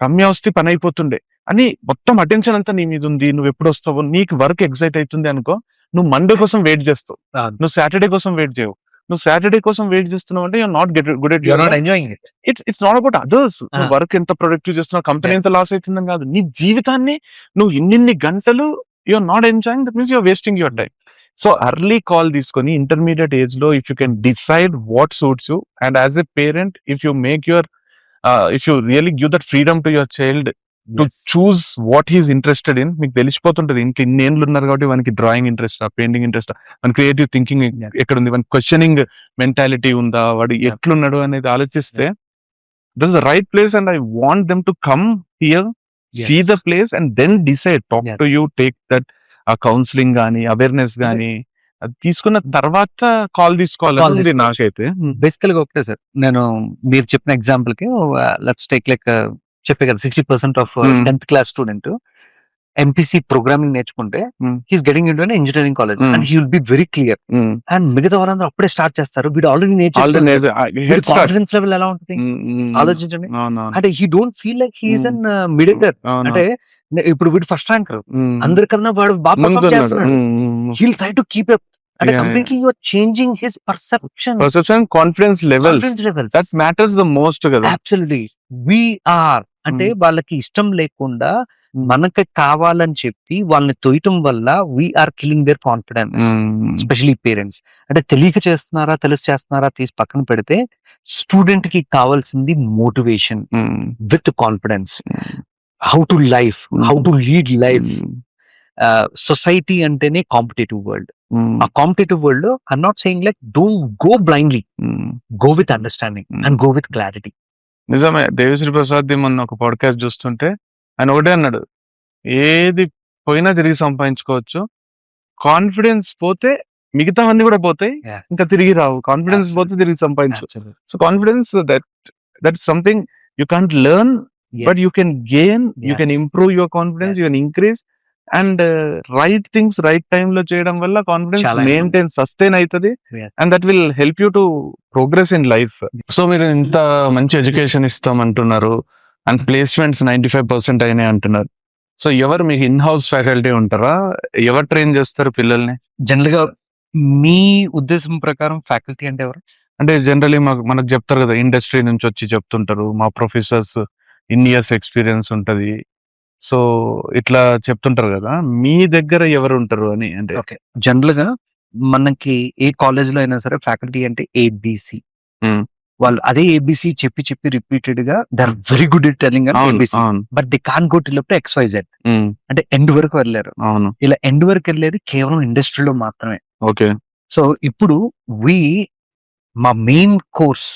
రమ్య వస్తే పని అయిపోతుండే అని మొత్తం అటెన్షన్ అంతా నీ మీద ఉంది, నువ్వు ఎప్పుడు వస్తావు, నీకు వర్క్ ఎగ్జైట్ అవుతుంది అనుకో, నువ్వు మండే కోసం వెయిట్ చేస్తావు, నువ్వు సాటర్డే కోసం వెయిట్ చేయవు. నువ్వు సాటర్డే కోసం వెయిట్ చేస్తున్నావు అంటే you're not good at your enjoying it. It's not about others. నువ్వు వర్క్ ఎంత ప్రొడక్టివ్ చేస్తున్నావు, కంపెనీ ఎంత లాస్ అవుతుందని కాదు, నీ జీవితాన్ని నువ్వు ఇన్ని గంటలు you're not enjoying, that means you're wasting your time. So early call తీసుకొని ఇంటర్మీడియట్ ఏజ్ లో if you can decide what suits you, and as a parent if you make your if you really give that freedom to your child to choose what he's interested in. మీకు తెలిసిపోతుంటది ఇంట్లో ఇన్ని ఏళ్ళు ఉన్నారు కాబట్టి మనకి drawing interest, painting interest, మన creative thinking ఎక్కడ ఉంది, మన క్వశ్చనింగ్ మెంటాలిటీ ఉందా, వాడు ఎట్లున్నాడు అనేది ఆలోచిస్తే this is the right place. And I want them to come here, see the place and then decide, talk to you, take that counselling గానీ అవేర్నెస్ గానీ అది తీసుకున్న తర్వాత కాల్ తీసుకోవాలి నాకైతే. బేసికల్ గా ఒకటే సార్, నేను మీరు చెప్పిన ఎగ్జాంపుల్ కి లెట్స్ టేక్ లైక్ చెప్పే కదా 60% of 10th class student MPC programming నేర్చుకుంటే he's getting into an engineering college and he will be very clear. And మిగతా వాళ్ళందరూ అప్పుడే స్టార్ట్ చేస్తారు, వీడు ఆల్రెడీ నేర్చుకుంటారు, కాన్ఫిడెన్స్ లెవెల్ ఎలా ఉంటుంది ఆలోచించండి. అంటే he don't feel like he's in middle. అంటే ఇప్పుడు వీడు ఫస్ట్ ర్యాంకర్, అందరికన్నా వాడు బాగా పర్ఫార్మ్ చేస్తున్నాడు, he'll try to keep up. అంటే completely you are changing his perception, confidence levels, that matters the most కదా. అబ్సల్యూట్లీ. వి ఆర్ అంటే వాళ్ళకి ఇష్టం లేకుండా మనకి కావాలని చెప్పి వాళ్ళని తోయటం వల్ల we're killing their confidence, especially parents. అంటే తెలియక చేస్తున్నారా తెలిసి చేస్తున్నారా తీసి పక్కన పెడితే, స్టూడెంట్ కి కావాల్సింది motivation with confidence, how to life, how to lead life. Society అంటేనే కాంపిటేటివ్ వరల్డ్. ఆ కాంపిటేటివ్ వరల్డ్ లో I'm not saying like don't go blindly, go with understanding and go with clarity. నిజమే. దేవిశ్రీ ప్రసాద్ ది మొన్న ఒక podcast చూస్తుంటే ఆయన ఒకటే అన్నాడు, ఏది పోయినా తిరిగి సంపాదించుకోవచ్చు, కాన్ఫిడెన్స్ పోతే మిగతావన్నీ కూడా పోతాయి, ఇంకా తిరిగి రావు. కాన్ఫిడెన్స్ పోతే తిరిగి సంపాదించు. So confidence that is something you can't learn, but you can gain, you can improve your confidence, you can increase. And right things right time లో చేయడం వల్ల కాన్ఫిడెన్స్ మెయింటైన్ సస్టైన్ అవుతుంది, and that will help you to progress in life. So మీరు ఇంత మంచి education ఇస్తామంటున్నారు, and placements 95% అయినాయి అంటున్నారు. So ఎవరు మీకు ఇన్ హౌస్ ఫ్యాకల్టీ ఉంటారా, ఎవరు ట్రైన్ చేస్తారు పిల్లల్ని? జనరల్ గా మీ ఉద్దేశం ప్రకారం ఫ్యాకల్టీ అంటే ఎవరు? అంటే జనరలీ మనకు చెప్తారు కదా, ఇండస్ట్రీ నుంచి వచ్చి చెప్తుంటారు, మా ప్రొఫెసర్స్ ఇన్ ఇయర్స్ ఎక్స్పీరియన్స్ ఉంటది, సో ఇట్లా చెప్తుంటారు కదా, మీ దగ్గర ఎవరు ఉంటారు అని. అంటే ఓకే, జనరల్ గా మనకి ఏ కాలేజ్ లో అయినా సరే ఫ్యాకల్టీ అంటే ఏబిసి, వాళ్ళు అదే ఏబిసి చెప్పి చెప్పి రిపీటెడ్ గా they are very good at telling ABC, but they can go till up to XYZ. అంటే ఎండ్ వరకు వెళ్ళారు. ఇలా ఎండ్ వరకు వెళ్ళేది కేవలం ఇండస్ట్రీలో మాత్రమే. ఓకే, సో ఇప్పుడు మా మెయిన్ కోర్స్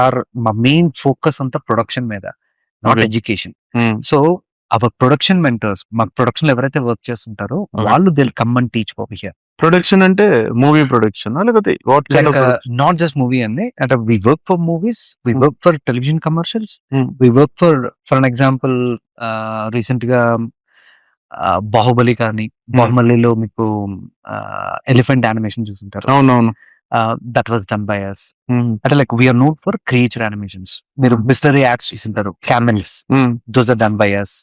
ఆర్ మా మెయిన్ ఫోకస్ అంతా ప్రొడక్షన్ మీద, not education. So our production mentors, మా ప్రొడక్షన్ ఎవరైతే వర్క్ చేస్తుంటారో వాళ్ళు they will come and teach over here. Production అంటే మూవీ ప్రొడక్షన్ లేకపోతే నాట్ జస్ట్ మూవీ అండి, అంటే we work for movies, we work for television commercials, we work for an example recent గా బాహుబలి కానీ, బాహుబలిలో మీకు ఎలిఫెంట్ యానిమేషన్ చూస్తుంటారు. అవునవును, that was done by us. అంటే like we're known for creature animations. మీరు బిస్లరీ యాడ్స్ చూసింటారు, camels, those are done by us.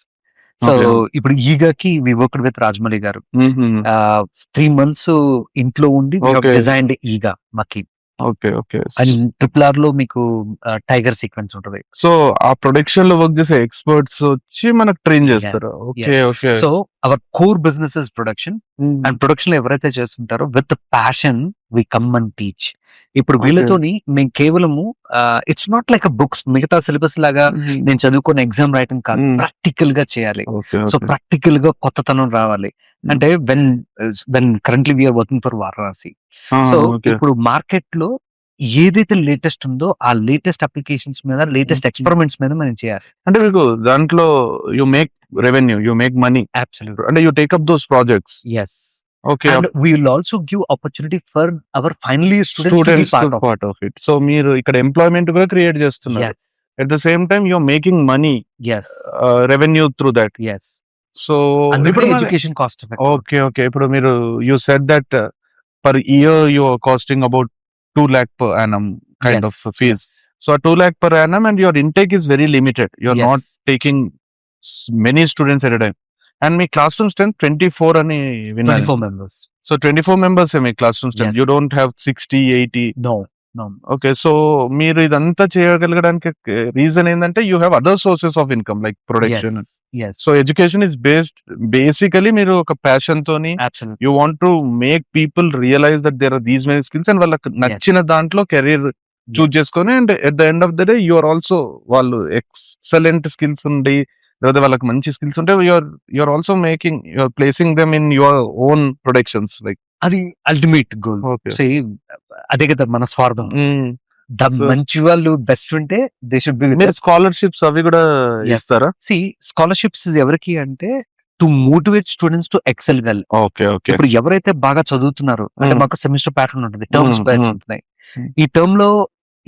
So ఇప్పుడు ఈగాకి we worked with Rajamouli garu. 3 months ఇంట్లో ఉండి డిజైన్డ్ ఈగా మాకి. ఓకే. ఓకే. అండ్ RRR లో మీకు టైగర్ సీక్వెన్స్ ఉంటది. సో, ఆ ప్రొడక్షన్ లో వర్క్ చేసే ఎక్స్‌పర్ట్స్ వచ్చి మనకు ట్రైన్ Yeah. చేస్తారా? Okay. Yes. Okay. So our core business is production. And production లో ఎవరైతే చేస్తుంటారో with passion we come and teach. ఇప్పుడు Okay. వీళ్ళతోని మేము కేవలము ఇట్స్ నాట్ లైక్ బుక్స్ మిగతా సిలబస్ లాగా నేను చదువుకున్న ఎగ్జామ్ రైటింగ్ కాదు, Mm. ప్రాక్టికల్ గా చేయాలి. ఓకే. సో ప్రాక్టికల్ గా కొత్తతనం రావాలి. అంటే when currently we are working for Varanasi. So okay. ఇప్పుడు మార్కెట్ లో ఏదైతే లేటెస్ట్ ఉందో ఆ లేటెస్ట్ అప్లికేషన్స్ మీద, లేటెస్ట్ ఎక్స్పెరిమెంట్స్ మీద మనం చేయాలి. అంటే మీకు దాంట్లో you make revenue, you make money. Absolute. అంటే you take up those projects. Yes. Okay. And we will also give opportunity for our final year students to be part of. It. So మీరు ఇక్కడ employment కూడా create చేస్తున్నారు. Yes, at the same time you are making money, yes, revenue through that. yes. So అందుకే education cost effective. Okay. Okay. ఇప్పుడు మీరు you said that per year you are costing about 2 lakh per annum kind of fees. So 2 lakh per annum and your intake is very limited. You're not taking many students at a time. And my classroom strength 24 ani vinnanu. 24 members. So 24 members my classroom strength. Yes. You don't have 60, 80. No. Okay. So మీరు ఇదంతా చేయగలగడానికి reason ఏంటంటే you have other sources of income like production. Yes. So education is based basically మీరు ఒక passion తోని Absolutely. you want to make people realize that there are these many skills and వాళ్ళకి నచ్చిన దాంట్లో career choose చేసుకొని and at the end of the day you are also వాళ్ళు excellent skills ఉండి లేదా వాళ్ళకి మంచి స్కిల్స్ ఉంటే you're also making you're placing them in your own productions like అది అల్టిమేట్ గోల్. ఓకే. అదే కదా మన స్వార్థం. So- మంచి వాళ్ళు బెస్ట్ ఉంటే దే షుడ్ బి. మీరు స్కాలర్షిప్స్ అవి కూడా Yes. ఇస్తారా? స్కాలర్షిప్స్ ఎవరికి అంటే to motivate students to excel well. Okay. Okay. ఇప్పుడు ఎవరైతే బాగా చదువుతున్నారో అంటే మాకు సెమిస్టర్ ప్యాటర్న్ ఉంటుంది, టర్మ్స్ వైస్ ఉంటున్నాయి. ఈ టర్మ్ లో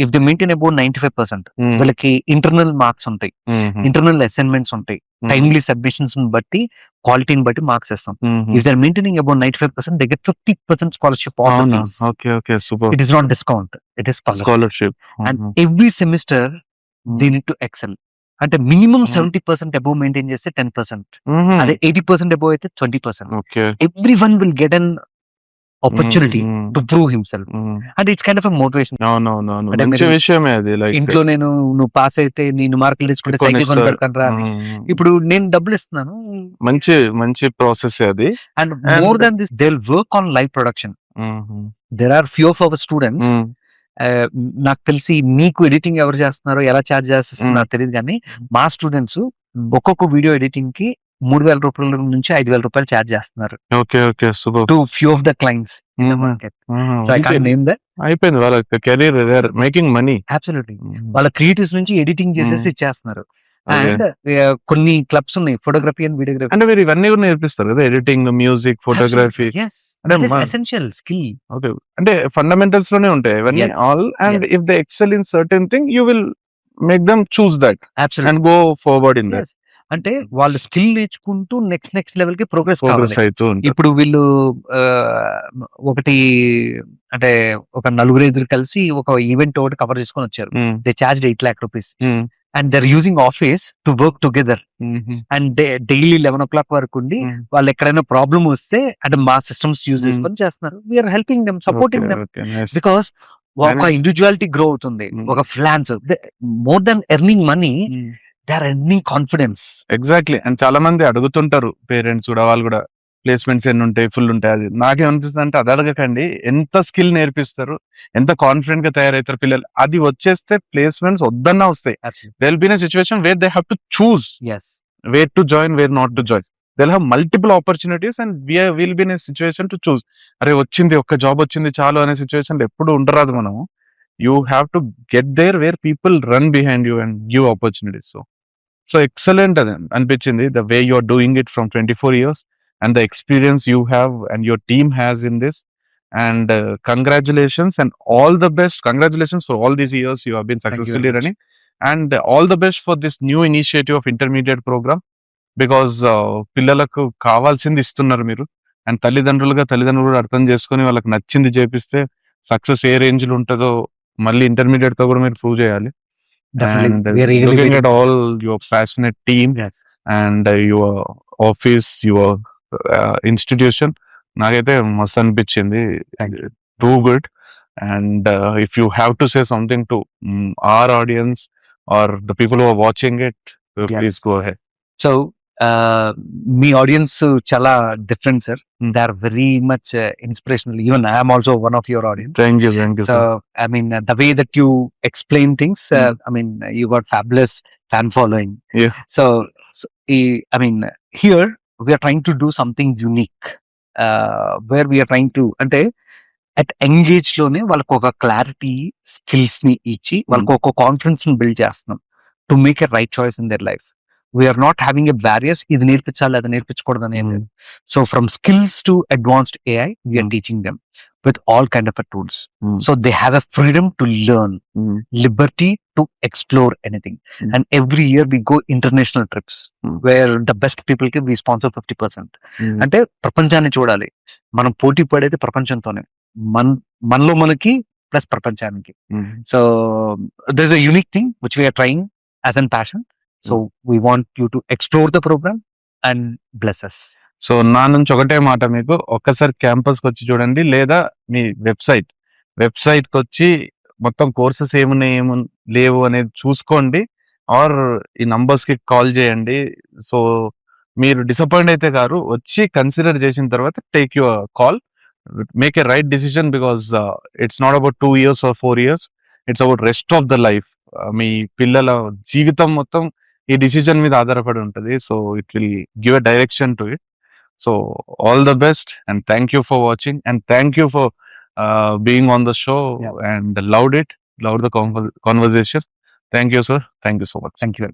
ఇఫ్ ది మెయింటైన్ అబౌట్ 95% వీళ్ళకి ఇంటర్నల్ మార్క్స్ ఉంటాయి, ఇంటర్నల్ అసైన్మెంట్స్ ఉంటాయి, టైమ్లీ సబ్మిషన్స్ బట్టి క్వాలిటీని బట్టి మార్క్స్ ఇస్తాం. If they are maintaining about 95% they get 50% scholarship. Okay. Okay. Super. It is not discount, it is scholarship. And every semester they need to excel. అంటే minimum 70% above maintain చేస్తే 10%, అదే 80% above అయితే 20%. Okay. Every one will get an opportunity to prove himself. And it's kind of motivation. అవునవునవును. అంటే మంచి మీరు విషయమే అది. లైక్ ఇంట్లో నువ్వు పాస్ అయితే నేను మార్కులు తెచ్చుకుంటే సైకిల్ కొని పెడతాను రా. ఇప్పుడు నేను డబ్బులు ఇస్తున్నాను. మంచి మంచి ప్రాసెస్ అది. And more than this they will work on live production. There are few of our students, నాకు తెలిసి మీకు ఎడిటింగ్ ఎవరు చేస్తున్నారో ఎలా ఛార్జ్ చేస్తున్నారో తెలియదు కానీ మా స్టూడెంట్స్ ఒక్కొక్క వీడియో ఎడిటింగ్ కి 3,000 రూపాయల నుంచి 5,000 రూపాయలు ఛార్జ్ చేస్తున్నారు. Okay. Okay. Super. To few of the clients in the market. So I can't name that. అయిపోయింది వాళ్ళ career, they are making money. Absolutely. వాళ్ళ క్రియేటివ్స్ నుంచి ఎడిటింగ్ చేసేసి ఇచ్చేస్తున్నారు. అండ్ కొన్ని క్లబ్స్ ఉన్నాయి, ఫోటోగ్రఫీ అండ్ వీడియోగ్రఫీ. అంటే మీరు ఇవన్నీ కూడా నేర్పిస్తారు కదా, ఎడిటింగ్, మ్యూజిక్, ఫోటోగ్రఫీ. అంటే ఎసెన్షియల్ స్కిల్. ఓకే. అంటే ఫండమెంటల్స్ లోనే ఉంటాయి ఇవన్నీ all. And if they excel in certain thing you will make them choose that and go forward in that. అంటే వాళ్ళు స్కిల్ నేర్చుకుంటూ నెక్స్ట్ లెవెల్ కి ప్రోగ్రెస్ అవుతూ ఉంటారు. ఇప్పుడు వీళ్ళు ఒకటి అంటే ఒక నలుగురు ఎదురు కలిసి ఒక ఈవెంట్ ఒకటి కవర్ చేసుకొని వచ్చారు. They charge 8 lakh rupees and they're using office to work together. And daily 11 o'clock వరకు ఉండి వాళ్ళు ఎక్కడైనా ప్రాబ్లమ్ వస్తే అంటే మా సిస్టమ్స్ యూజ్ చేసుకొని చేస్తున్నారు. We're helping them, supporting them, because ఒక ఇండివిజువాలిటీ గ్రో అవుతుంది. ఒక ఫ్లాన్స్ more than earning money, they are earning confidence. Exactly. అండ్ చాలా మంది అడుగుతుంటారు పేరెంట్స్ కూడా, వాళ్ళు కూడా ప్లేస్మెంట్స్ ఎన్ని ఉంటాయి, ఫుల్ ఉంటాయి. అది నాకేమనిపిస్తుంది అంటే అది అడగకండి, ఎంత స్కిల్ నేర్పిస్తారు, ఎంత కాన్ఫిడెంట్ గా తయారవుతారు పిల్లలు. అది వచ్చేస్తే ప్లేస్మెంట్స్ వద్దన్నా వస్తాయి. They will be in a situation where they have to choose where to join, where not to join. They will have multiple opportunities and will be in a situation to choose. అరే వచ్చింది, ఒక్క job వచ్చింది చాలు అనే situation ఎప్పుడు ఉండరాదు మనము. You have to get there where people run behind you and give opportunities. So excellent అది అనిపించింది, the way you are doing it from 24 years and the experience you have and your team has in this. And congratulations and all the best. Congratulations for all these years you have been successfully running, and all the best for this new initiative of intermediate program, because పిల్లలకు కావాల్సింది ఇస్తున్నారు మీరు. And తల్లిదండ్రులు కూడా అర్థం చేసుకొని వాళ్ళకి నచ్చింది చేపిస్తే సక్సెస్ ఏ రేంజ్ లో ఉంటుందో మళ్ళీ ఇంటర్మీడియట్ తో కూడా మీరు ప్రూవ్ చేయాలి. And looking at all your passionate team and your office, your institution, నాకైతే మస్తు అనిపించింది. Too good. And if you have to say something to our audience or the people who are watching it, Yes. please go ahead. So మీ audience చాలా different sir. Hmm. They are very much inspirational. Even I'm also one of your audience. Thank you, So, sir. I mean, the way that you explain things, I mean, you got fabulous fan following. Yeah. So, I mean, here we are trying to do something unique, where we are trying to, అంటే at engage లోనే వాళ్ళకు ఒక clarity, skills ని ఇచ్చి వాళ్ళకు ఒక confidence ని build చేస్తున్నాం to make a right choice in their life. We are not having a barriers, ఇది నేర్పించాలి అది నేర్పించకూడదు అని ఏం లేదు. So from skills to advanced AI we are teaching them with all kind of tools. So they have a freedom to learn, liberty to explore anything. And every year we go international trips where the best people can we sponsor 50%. అంటే ప్రపంచాన్ని చూడాలి, మనం పోటీ పడేది ప్రపంచంతోనే, మనలో మనకి plus ప్రపంచానికి. So there's a unique thing which we are trying as an passion. So we want you to explore the program and bless us. So నా నుంచి ఒకటే మాట, మీకు ఒక్కసారి క్యాంపస్కి వచ్చి చూడండి, లేదా మీ వెబ్సైట్కి వచ్చి మొత్తం కోర్సెస్ ఏమున్నాయి లేవు అనేది చూసుకోండి, ఆర్ ఈ నంబర్స్కి కాల్ చేయండి. సో మీరు డిసప్పాయింట్ అయితే గారు వచ్చి కన్సిడర్ చేసిన తర్వాత take your call, make a right decision, because it's not about 2 years or 4 years, it's about rest of the life. మీ పిల్లల జీవితం మొత్తం ఈ డిసిజన్ మీద ఆధారపడి ఉంటుంది. So it will give a direction to it. So all the best, and thank you for watching, and thank you for being on the show. Yeah. And loved the conversation. Thank you, sir. Thank you so much. Thank you.